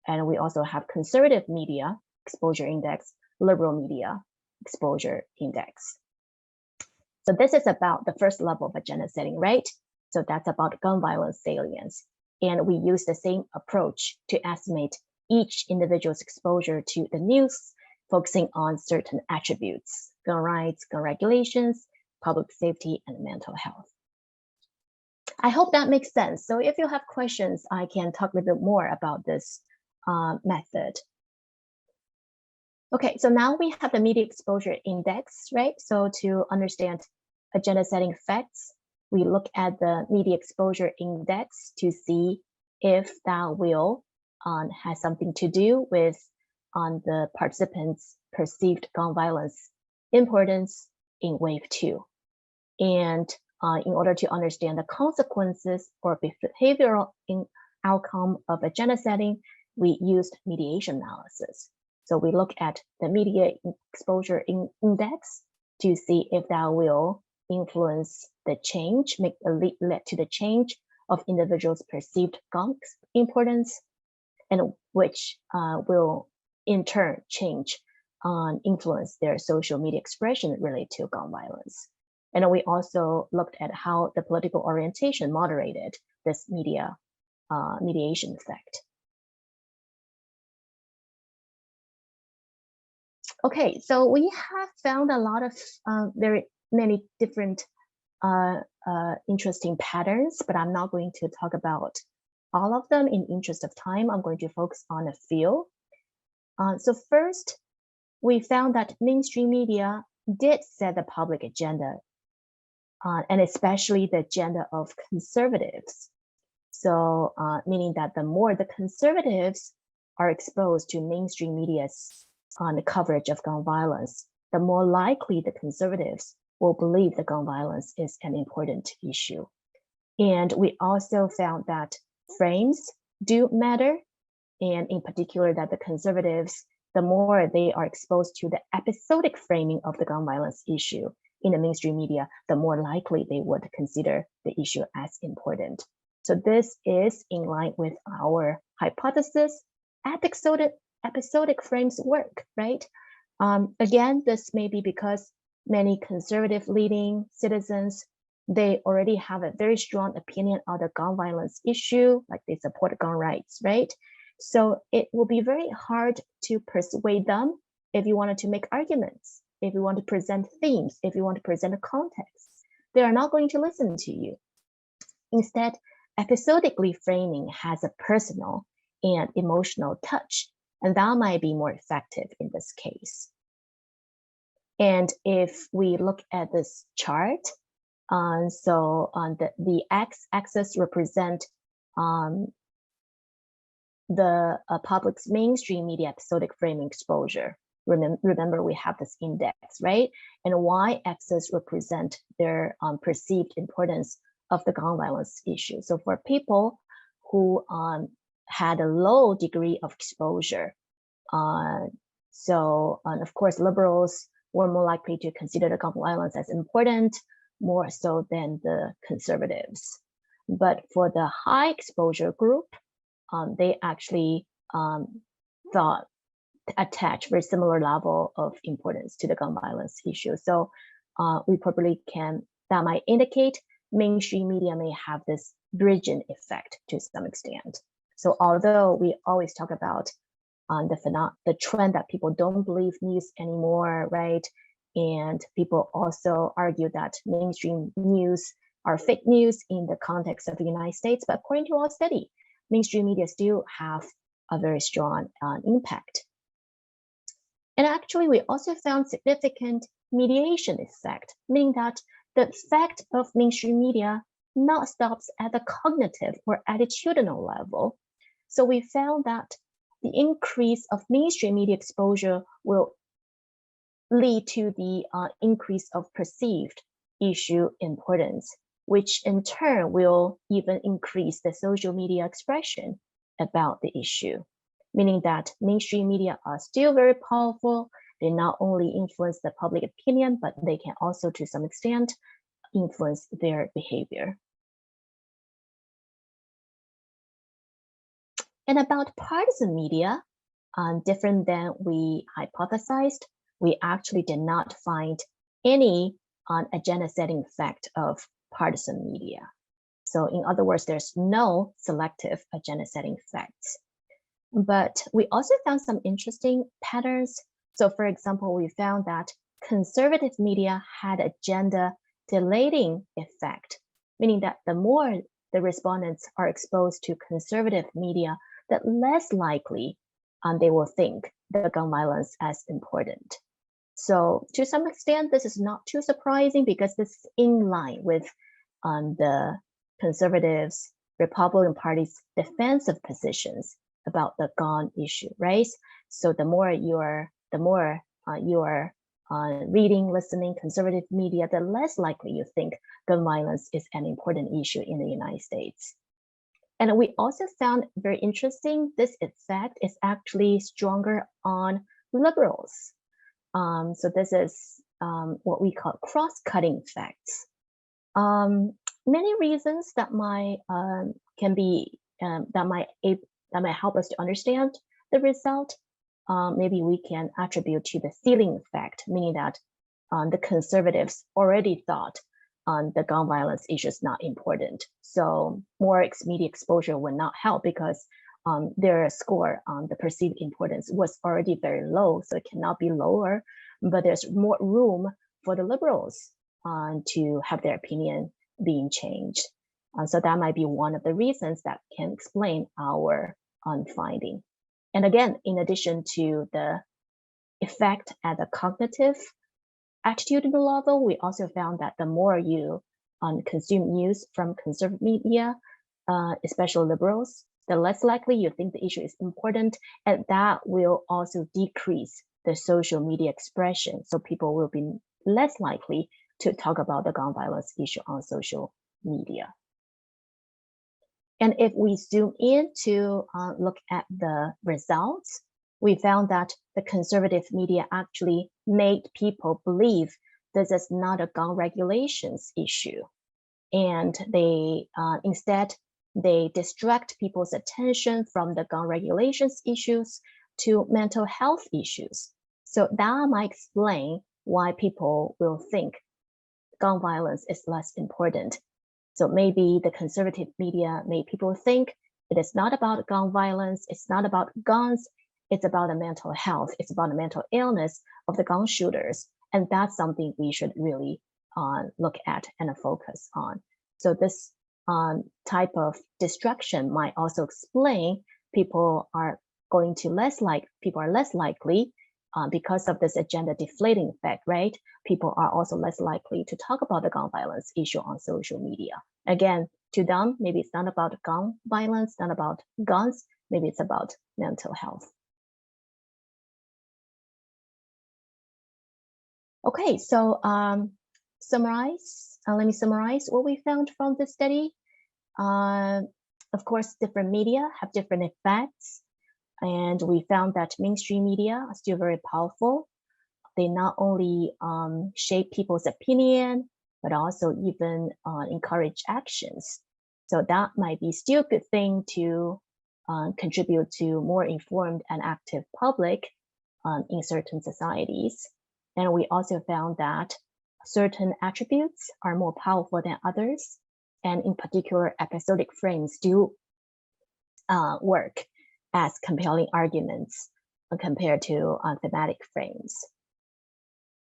And we also have conservative media exposure index, liberal media exposure index. So this is about the first level of agenda setting, right? So that's about gun violence salience. And we use the same approach to estimate each individual's exposure to the news, focusing on certain attributes: gun rights, gun regulations, public safety, and mental health. I hope that makes sense. So if you have questions, I can talk a little bit more about this method. Okay, so now we have the media exposure index, right? So to understand agenda setting effects, we look at the media exposure index to see if that will has something to do with the participants' perceived gun violence importance in wave 2. And in order to understand the consequences or behavioral outcome of agenda setting, we used mediation analysis. So we look at the media exposure index to see if that will influence the change, lead to the change of individuals' perceived gun importance, and which will in turn change influence their social media expression related to gun violence. And we also looked at how the political orientation moderated this mediation effect. Okay, so we have found a lot of very many different interesting patterns, but I'm not going to talk about all of them in interest of time. I'm going to focus on a few. So first, we found that mainstream media did set the public agenda, and especially the agenda of conservatives. So meaning that the more the conservatives are exposed to mainstream media's on the coverage of gun violence, the more likely the conservatives will believe that gun violence is an important issue. And we also found that frames do matter, and in particular that the conservatives, the more they are exposed to the episodic framing of the gun violence issue in the mainstream media, the more likely they would consider the issue as important. So this is in line with our hypothesis. Episodic frames work, right? Again, this may be because many conservative leading citizens, they already have a very strong opinion on the gun violence issue, like they support gun rights, right? So it will be very hard to persuade them if you wanted to make arguments, if you want to present themes, if you want to present a context. They are not going to listen to you. Instead, episodically framing has a personal and emotional touch, and that might be more effective in this case. And if we look at this chart, so on the x-axis represent the public's mainstream media episodic framing exposure. Remember, we have this index, right? And y-axis represent their perceived importance of the gun violence issue. So for people who had a low degree of exposure, of course, liberals were more likely to consider the gun violence as important, more so than the conservatives. But for the high exposure group, they actually attach very similar level of importance to the gun violence issue. So we probably that might indicate mainstream media may have this bridging effect to some extent. So although we always talk about the trend that people don't believe news anymore, right? And people also argue that mainstream news are fake news in the context of the United States. But according to our study, mainstream media still have a very strong impact. And actually, we also found significant mediation effect, meaning that the effect of mainstream media not stops at the cognitive or attitudinal level. So we found that the increase of mainstream media exposure will lead to the increase of perceived issue importance, which in turn will even increase the social media expression about the issue, meaning that mainstream media are still very powerful. They not only influence the public opinion, but they can also, to some extent, influence their behavior. And about partisan media, different than we hypothesized, we actually did not find any agenda-setting effect of partisan media. So in other words, there's no selective agenda-setting effects. But we also found some interesting patterns. So for example, we found that conservative media had agenda delaying effect, meaning that the more the respondents are exposed to conservative media, the less likely they will think the gun violence as important. So to some extent, this is not too surprising because this is in line with the conservatives, Republican Party's defensive positions about the gun issue, right? So the more you are reading, listening conservative media, the less likely you think gun violence is an important issue in the United States. And we also found very interesting, this effect is actually stronger on liberals. So this is what we call cross-cutting effects. Many reasons that might help us to understand the result. Maybe we can attribute to the ceiling effect, meaning that the conservatives already thought the gun violence issue is not important. So more media exposure would not help because their score on the perceived importance was already very low, so it cannot be lower, but there's more room for the liberals to have their opinion being changed. So that might be one of the reasons that can explain our finding. And again, in addition to the effect at the cognitive attitudinal level, we also found that the more you consume news from conservative media, especially liberals, the less likely you think the issue is important, and that will also decrease the social media expression. So people will be less likely to talk about the gun violence issue on social media. And if we zoom in to look at the results, we found that the conservative media actually made people believe this is not a gun regulations issue. And they instead, they distract people's attention from the gun regulations issues to mental health issues. So that might explain why people will think gun violence is less important. So maybe the conservative media made people think it is not about gun violence, it's not about guns, it's about the mental health, it's about the mental illness of the gun shooters. And that's something we should really look at and focus on. So this type of distraction might also explain people are less likely because of this agenda deflating effect, right? People are also less likely to talk about the gun violence issue on social media. Again, to them, maybe it's not about gun violence, not about guns, maybe it's about mental health. Okay, so let me summarize what we found from the study. Of course, different media have different effects. And we found that mainstream media are still very powerful. They not only shape people's opinion, but also even encourage actions. So that might be still a good thing to contribute to more informed and active public in certain societies. And we also found that certain attributes are more powerful than others. And in particular, episodic frames do work as compelling arguments compared to thematic frames.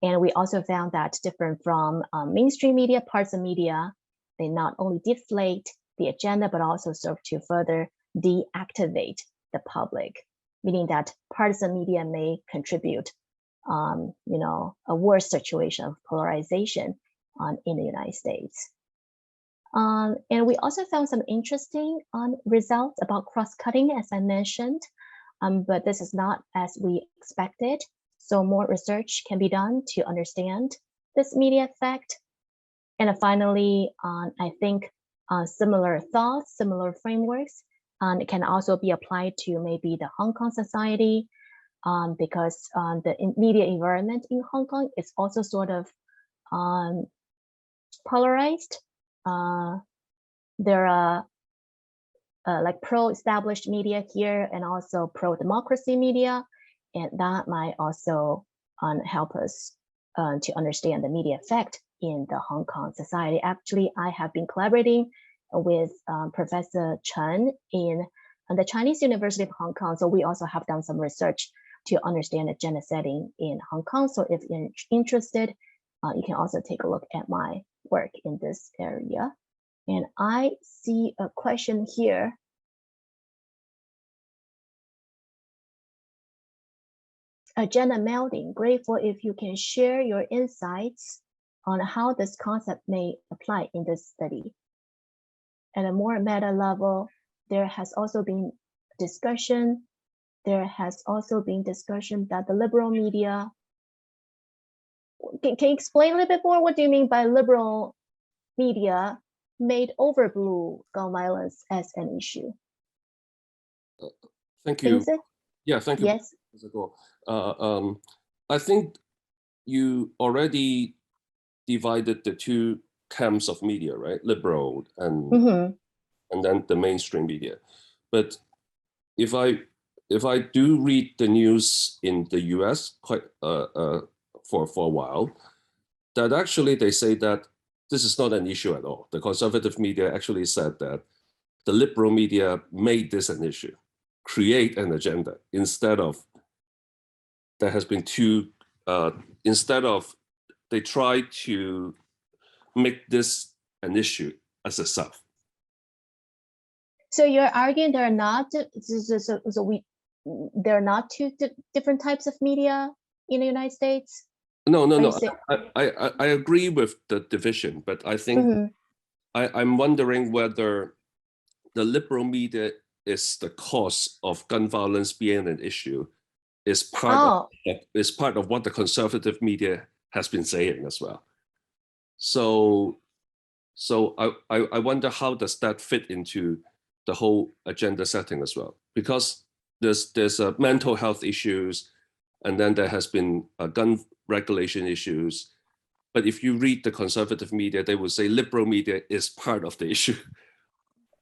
And we also found that different from mainstream media, partisan media, they not only deflate the agenda, but also serve to further deactivate the public, meaning that partisan media may contribute, a worse situation of polarization in the United States. And we also found some interesting results about cross-cutting, as I mentioned, but this is not as we expected. So more research can be done to understand this media effect. And finally, I think similar thoughts, similar frameworks, can also be applied to maybe the Hong Kong society, because the media environment in Hong Kong is also sort of polarized. There are like pro-established media here and also pro-democracy media, and that might also help us to understand the media effect in the Hong Kong society. Actually, I have been collaborating with Professor Chen in the Chinese University of Hong Kong, so we also have done some research to understand agenda setting in Hong Kong. So if you're interested, you can also take a look at my work in this area. And I see a question here. Agenda melding, grateful if you can share your insights on how this concept may apply in this study. At a more meta level, there has also been discussion. There has also been discussion that the liberal media, can you explain a little bit more? What do you mean by liberal media made overblow gun violence as an issue? Thank you. Is it? Yeah, thank you. Yes. I think you already divided the two camps of media, right? Liberal and then the mainstream media. But if I do read the news in the US quite for a while, that actually they say that this is not an issue at all. The conservative media actually said that the liberal media made this an issue, create an agenda, instead of there has been two, instead of they try to make this an issue as itself. So you're arguing there are not, there are not two different types of media in the United States? No. I agree with the division, but I think I'm wondering whether the liberal media is the cause of gun violence being an issue, is part of what the conservative media has been saying as well. So I wonder how does that fit into the whole agenda setting as well, because there's mental health issues, and then there has been gun regulation issues. But if you read the conservative media, they will say liberal media is part of the issue.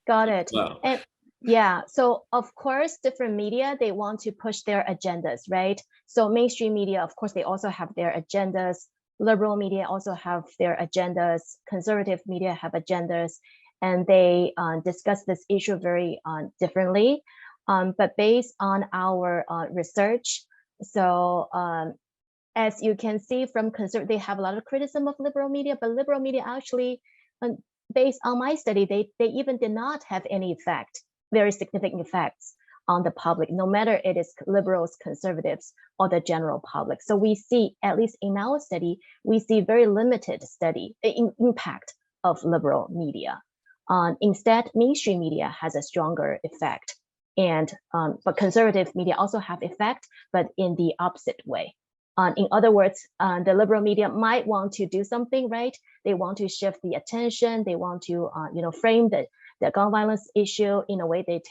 Got it. Wow. And yeah, so of course, different media, they want to push their agendas, right? So mainstream media, of course, they also have their agendas. Liberal media also have their agendas. Conservative media have agendas, and they discuss this issue very differently. But based on our research, so as you can see from they have a lot of criticism of liberal media, but liberal media actually, based on my study, they even did not have any effect, very significant effects on the public, no matter it is liberals, conservatives, or the general public. So we see, at least in our study, we see very limited impact of liberal media. Instead, mainstream media has a stronger effect, and but conservative media also have effect, but in the opposite way. In other words, the liberal media might want to do something, right? They want to shift the attention. They want to, frame the gun violence issue in a way they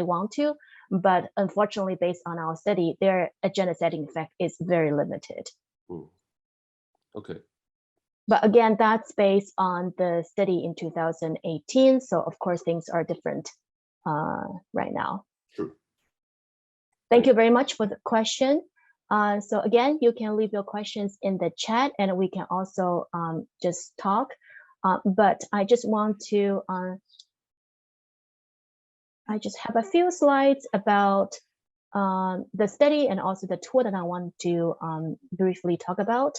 want to. But unfortunately, based on our study, their agenda setting effect is very limited. Okay. But again, that's based on the study in 2018. So of course, things are different right now. True. Thank you very much for the question. So again, you can leave your questions in the chat, and we can also just talk. But I just want to, I just have a few slides about the study and also the tool that I want to briefly talk about.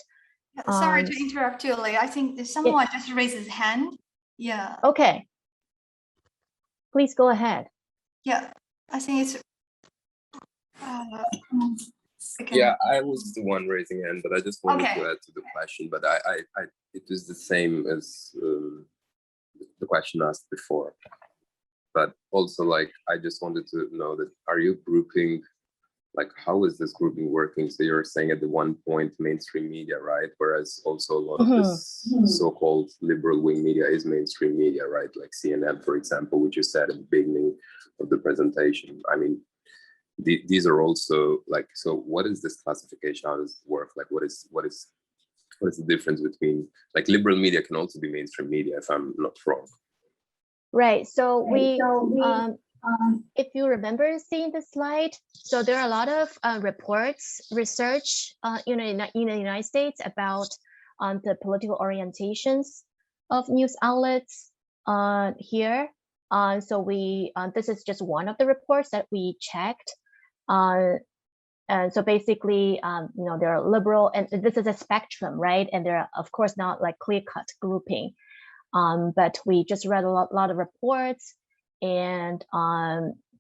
Sorry to interrupt you, Lei. I think someone just raised his hand. Yeah. Okay. Please go ahead. Yeah, I think it's. Yeah, I was the one raising hand, but I just wanted to add to the question. But it was the same as the question asked before. But also, like, I just wanted to know that, are you grouping, like, how is this grouping working? So you're saying at the one point mainstream media, right? Whereas also a lot of this so-called liberal wing media is mainstream media, right? Like CNN, for example, which you said at the beginning of the presentation. I mean, these are also like, so what is this classification? How does it work? Like, what is the difference between, like, liberal media can also be mainstream media, if I'm not wrong. Right. So if you remember seeing the slide, so there are a lot of reports, research in the United States about the political orientations of news outlets here. So this is just one of the reports that we checked. And so basically, there are liberal, and this is a spectrum, right? And there are, of course, not like clear-cut grouping. But we just read a lot of reports and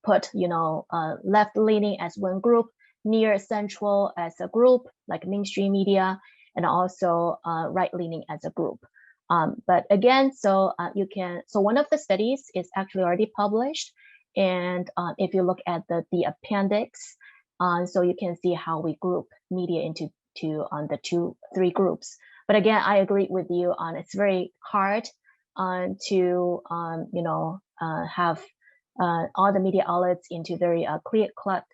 put, left-leaning as one group, near central as a group, like mainstream media, and also right-leaning as a group. But again, so one of the studies is actually already published. And if you look at the appendix, so you can see how we group media into the three groups. But again, I agree with you on it's very hard to have all the media outlets into very clear-cut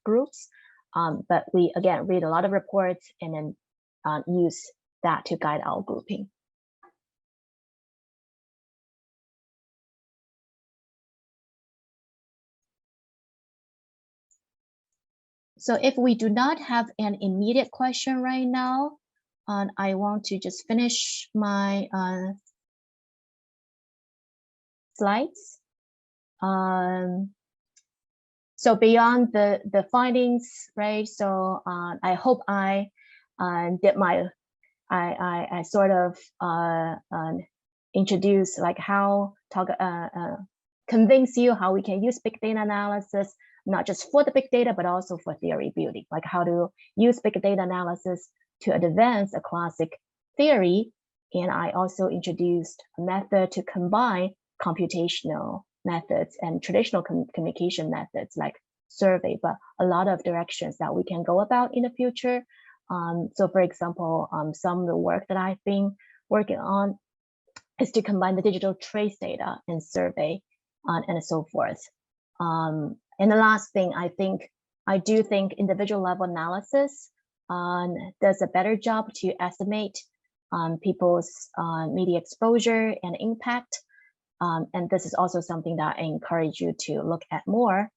groups. But we again read a lot of reports and then use that to guide our grouping. So if we do not have an immediate question right now, I want to just finish my slides. So beyond the findings, right? So I hope I did I sort of introduce like how convince you how we can use big data analysis, not just for the big data, but also for theory building, like how to use big data analysis to advance a classic theory. And I also introduced a method to combine computational methods and traditional communication methods like survey, but a lot of directions that we can go about in the future. So for example, some of the work that I've been working on is to combine the digital trace data and survey and so forth. And the last thing, I do think individual level analysis does a better job to estimate people's media exposure and impact. And this is also something that I encourage you to look at more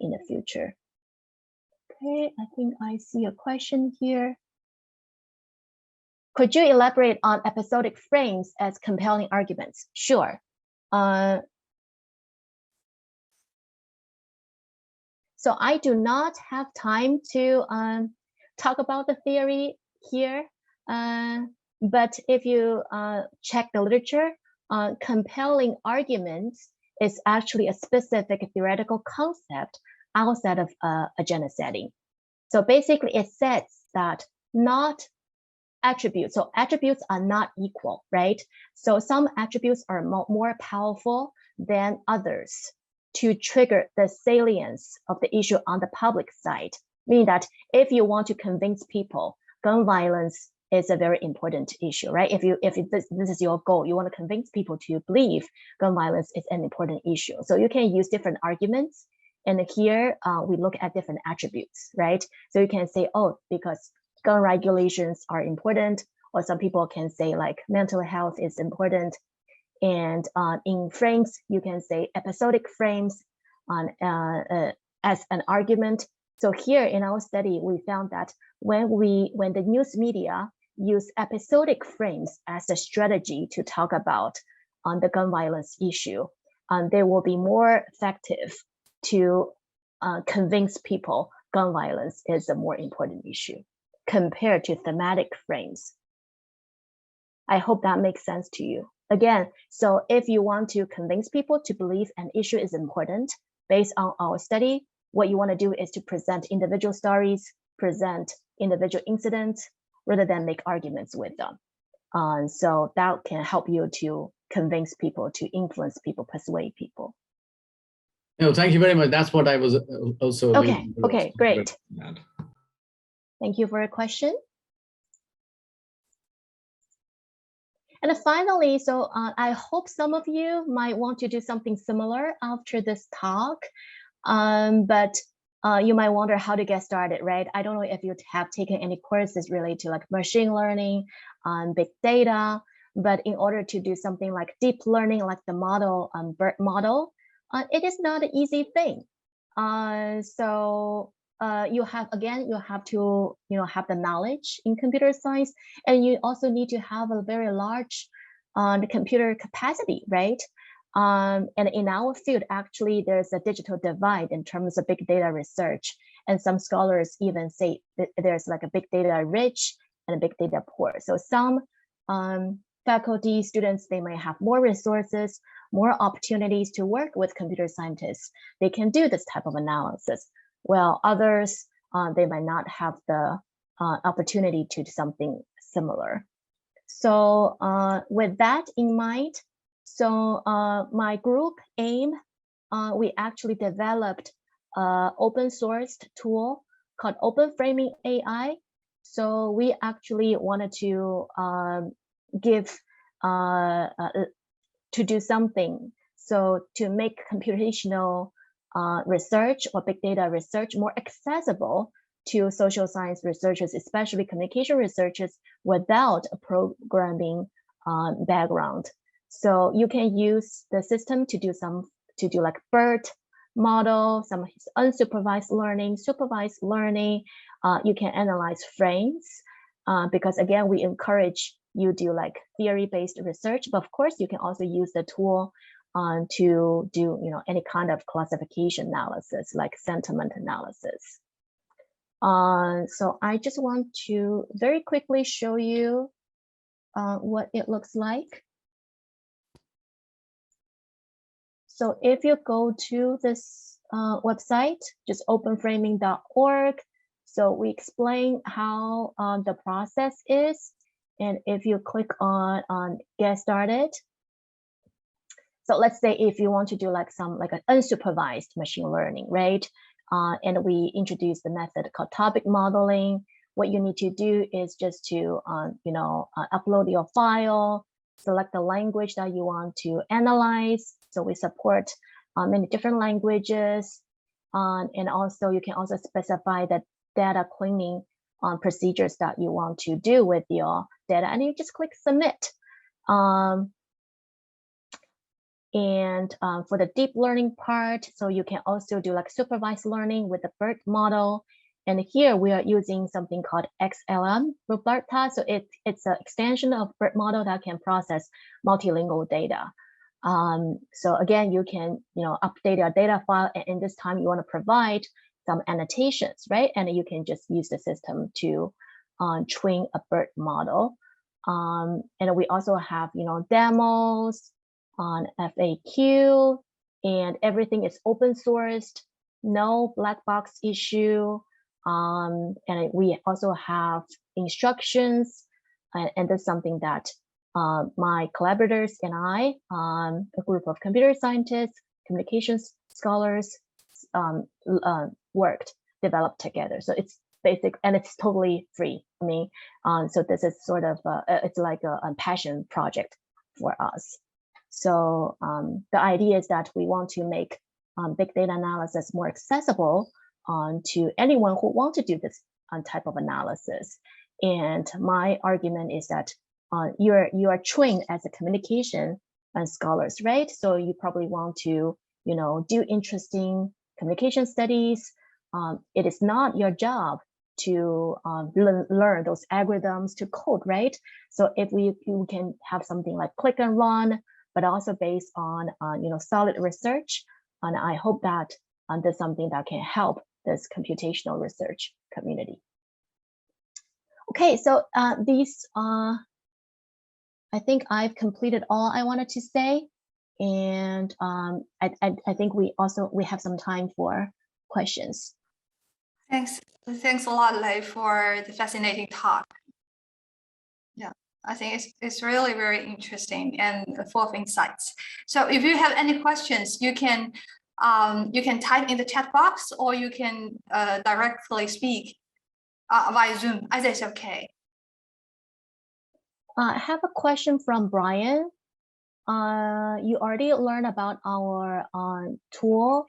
in the future. Okay, I think I see a question here. Could you elaborate on episodic frames as compelling arguments? Sure. So I do not have time to talk about the theory here, but if you check the literature, compelling arguments is actually a specific theoretical concept outside of agenda setting. So basically it says that not attributes, so attributes are not equal, right? So some attributes are more powerful than others to trigger the salience of the issue on the public side, meaning that if you want to convince people gun violence is a very important issue, right? If this is your goal, you want to convince people to believe gun violence is an important issue. So you can use different arguments. And here we look at different attributes, right? So you can say, oh, because gun regulations are important, or some people can say like mental health is important. And in frames, you can say episodic frames as an argument. So here in our study, we found that when the news media use episodic frames as a strategy to talk about the gun violence issue, they will be more effective to convince people gun violence is a more important issue. compared to thematic frames. I hope that makes sense to you. Again, so if you want to convince people to believe an issue is important, based on our study, what you want to do is to present individual stories, present individual incidents, rather than make arguments with them. So that can help you to convince people, to influence people, persuade people. No, thank you very much. That's what I was also. Okay, great. Thank you for your question. And finally, so I hope some of you might want to do something similar after this talk, but you might wonder how to get started, right? I don't know if you have taken any courses related to like machine learning, big data, but in order to do something like deep learning, like the model, Burt model, it is not an easy thing. So you have to have the knowledge in computer science, and you also need to have a very large computer capacity, right? And in our field, actually, there's a digital divide in terms of big data research, and some scholars even say that there's like a big data rich and a big data poor. So some faculty, students, they might have more resources, more opportunities to work with computer scientists. They can do this type of analysis. Well, others, they might not have the opportunity to do something similar. So with that in mind, so my group AIM, we actually developed an open sourced tool called Open Framing AI. So we actually wanted to to do something. So to make computational research or big data research more accessible to social science researchers, especially communication researchers, without a programming background. So you can use the system to do like Burt model, some unsupervised learning, supervised learning. You can analyze frames because again, we encourage you do like theory-based research, but of course you can also use the tool to do any kind of classification analysis, like sentiment analysis. So I just want to very quickly show you what it looks like. So if you go to this website, just openframing.org, so we explain how the process is. And if you click on get started, so let's say if you want to do like an unsupervised machine learning, right? And we introduce the method called topic modeling. What you need to do is just to upload your file, select the language that you want to analyze. So we support many different languages, and also you can also specify the data cleaning procedures that you want to do with your data, and you just click submit. And for the deep learning part, so you can also do like supervised learning with the Burt model. And here we are using something called XLM Roberta. So it's an extension of Burt model that can process multilingual data. So again, you can update your data file, and in this time you want to provide some annotations, right? And you can just use the system to train a Burt model. And we also have demos on FAQ, and everything is open sourced, no black box issue. And we also have instructions, and that's something that my collaborators and I, a group of computer scientists, communications scholars, developed together. So it's basic, and it's totally free. I mean, so this is sort of it's like a passion project for us. So the idea is that we want to make big data analysis more accessible to anyone who wants to do this type of analysis. And my argument is that you are trained as a communication scholars, right? So you probably want to do interesting communication studies. It is not your job to learn those algorithms to code, right? So if you can have something like click and run, but also based on solid research, and I hope that there's something that can help this computational research community. Okay, so these I think I've completed all I wanted to say, and I think we have some time for questions. Thanks a lot, Lei, for the fascinating talk. Yeah, I think it's really very interesting and full of insights. So if you have any questions, you can type in the chat box, or you can directly speak via Zoom. Either is okay. I have a question from Brian. You already learned about our tool.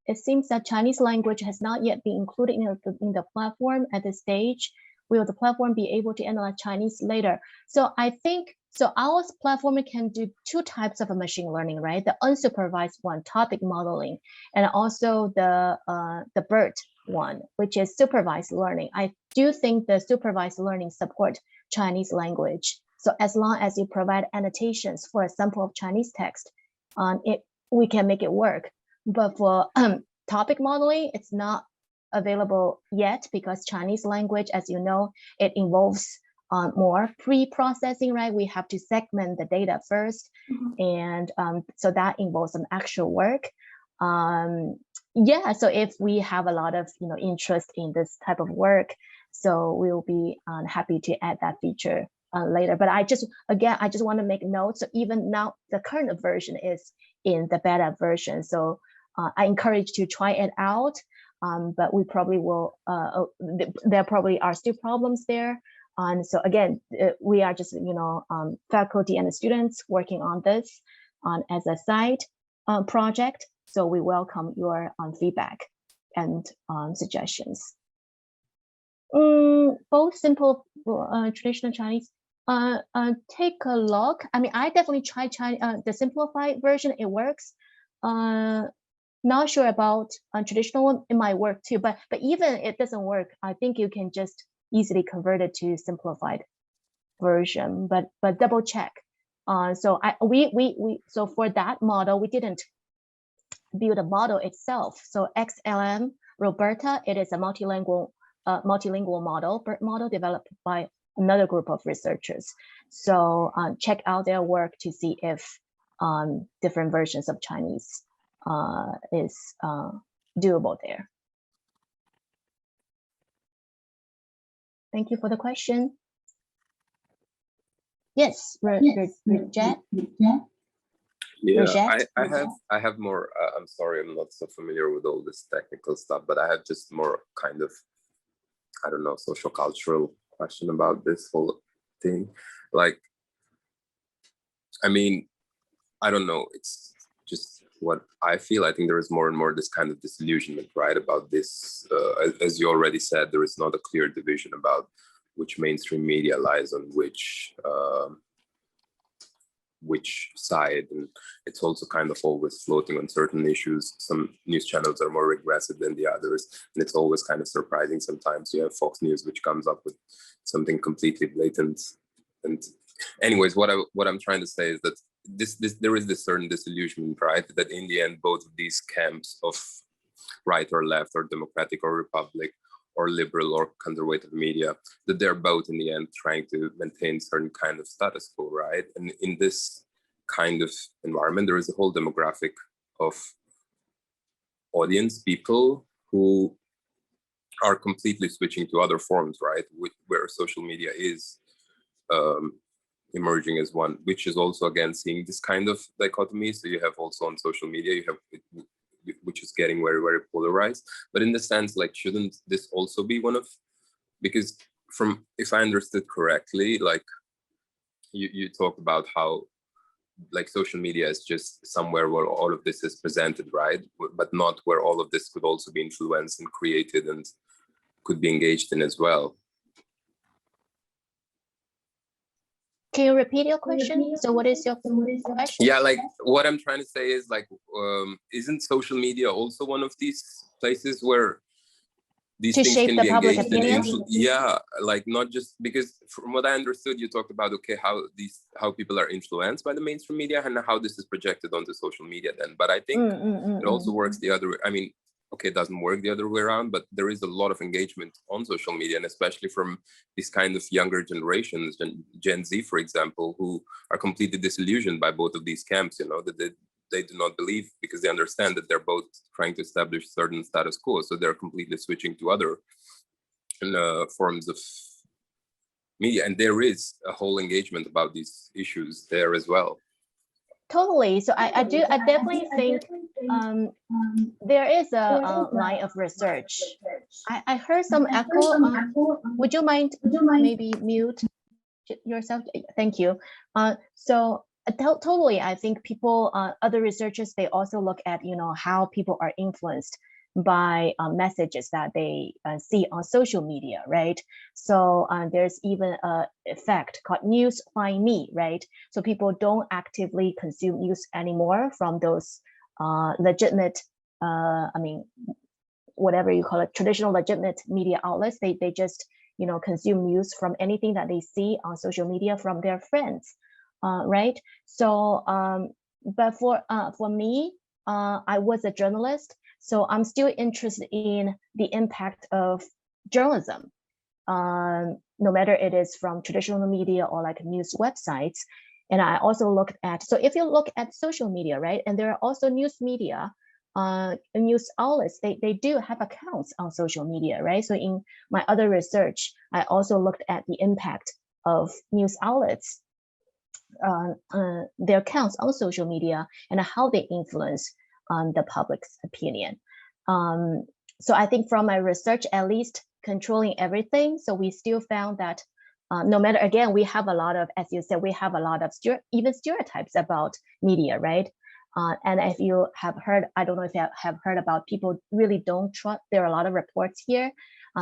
It seems that Chinese language has not yet been included in the platform at this stage. Will the platform be able to analyze Chinese later? So I think, our platform can do two types of machine learning, right? The unsupervised one, topic modeling, and also the Burt one, which is supervised learning. I do think the supervised learning support Chinese language. So as long as you provide annotations for a sample of Chinese text, we can make it work. But for topic modeling, it's not available yet because Chinese language, as you know, it involves more pre-processing, right? We have to segment the data first. And so that involves some actual work. Yeah, so if we have a lot of interest in this type of work, so we'll be happy to add that feature later. But I just want to make note. So even now, the current version is in the beta version. So I encourage to try it out. But we probably will. There probably are still problems there. So again, we are just faculty and students working on this as a side project. So we welcome your feedback and suggestions. Both simple traditional Chinese. Take a look. I mean, I definitely tried the simplified version. It works. Not sure about traditional one. It might work too, but even if it doesn't work, I think you can just easily convert it to simplified version. But double check. So so for that model, we didn't build a model itself. So XLM Roberta, it is a multilingual model, Burt model developed by another group of researchers. So check out their work to see if different versions of Chinese is doable there. Thank you for the question. Yes, Rajat. Yeah, I have more. I'm sorry, I'm not so familiar with all this technical stuff, but I have just more kind of, I don't know, social cultural question about this whole thing. Like, I mean, I don't know. It's just what I feel. I think there is more and more this kind of disillusionment, right, about this. As you already said, there is not a clear division about which mainstream media lies on which side, and it's also kind of always floating on certain issues. Some news channels are more regressive than the others, and it's always kind of surprising sometimes. You have Fox News, which comes up with something completely blatant. And anyways, what I'm trying to say is that there is this certain disillusionment, right, that in the end, both of these camps of right or left or democratic or republic or liberal or conservative media, that they're both in the end trying to maintain certain kind of status quo, right? And in this kind of environment, there is a whole demographic of audience, people who are completely switching to other forms, right? Where social media is emerging as one, which is also, again, seeing this kind of dichotomy. So you have also on social media, you have which is getting very, very polarized. But in the sense, like, shouldn't this also be one of, because from, if I understood correctly, like you talked about how like social media is just somewhere where all of this is presented, right? But not where all of this could also be influenced and created and could be engaged in as well. Can you repeat your question? So what is your question? Yeah, like what I'm trying to say is like, isn't social media also one of these places where these things can be engaged in? Yeah, like not just because from what I understood, you talked about, okay, how people are influenced by the mainstream media and how this is projected onto social media then. But I think it also works the other way. I mean, okay, it doesn't work the other way around, but there is a lot of engagement on social media, and especially from these kind of younger generations, Gen Z, for example, who are completely disillusioned by both of these camps, you know, that they do not believe, because they understand that they're both trying to establish certain status quo. So they're completely switching to other forms of media. And there is a whole engagement about these issues there as well. Totally. So I definitely think there is a line of research. I heard some echo. Would you mind maybe mute yourself? Thank you. So totally, I think people, other researchers, they also look at, you know, how people are influenced by messages that they see on social media, right? So there's even an effect called news find me, right? So people don't actively consume news anymore from those legitimate, I mean, whatever you call it, traditional legitimate media outlets. They just, you know, consume news from anything that they see on social media from their friends, right? So, but for me, I was a journalist. So I'm still interested in the impact of journalism, no matter it is from traditional media or like news websites. And I also looked at, so if you look at social media, right, and there are also news media, news outlets, they do have accounts on social media, right? So in my other research, I also looked at the impact of news outlets, their accounts on social media, and how they influence the public's opinion. So I think from my research, at least controlling everything, so we still found that no matter, again, we have a lot of, as you said, we have a lot of even stereotypes about media, right? And if you have heard, I don't know if you have heard about people really don't trust, there are a lot of reports here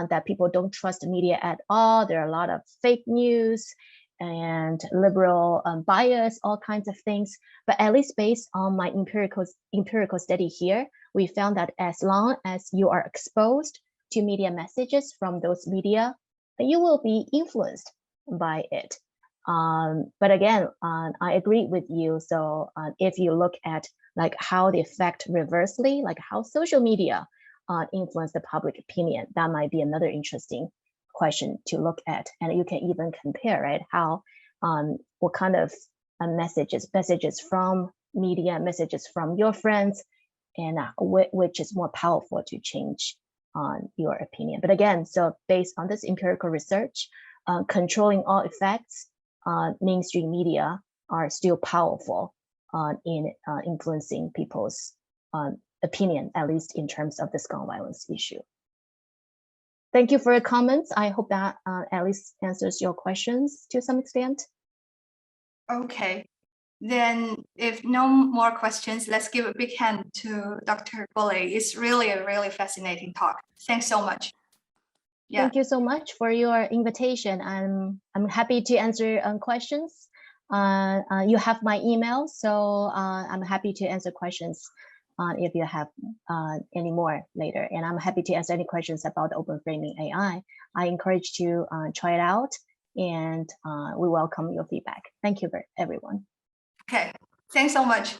that people don't trust media at all. There are a lot of fake news and liberal bias, all kinds of things. But at least based on my empirical study here, we found that as long as you are exposed to media messages from those media, you will be influenced by it. But again, I agree with you. So if you look at like how they affect reversely, like how social media influence the public opinion, that might be another interesting question to look at. And you can even compare, right, how what kind of messages from media, messages from your friends, and which is more powerful to change your opinion. But again, so based on this empirical research, controlling all effects, mainstream media are still powerful in influencing people's opinion, at least in terms of this gun violence issue. Thank you for your comments. I hope that at least answers your questions to some extent. Okay, then if no more questions, let's give a big hand to Dr. Guo Lei. It's really a really fascinating talk. Thanks so much. Yeah. Thank you so much for your invitation. I'm happy to answer questions. You have my email, so I'm happy to answer questions if you have any more later. And I'm happy to answer any questions about open framing AI. I encourage you to try it out, and we welcome your feedback. Thank you, everyone. Okay, thanks so much.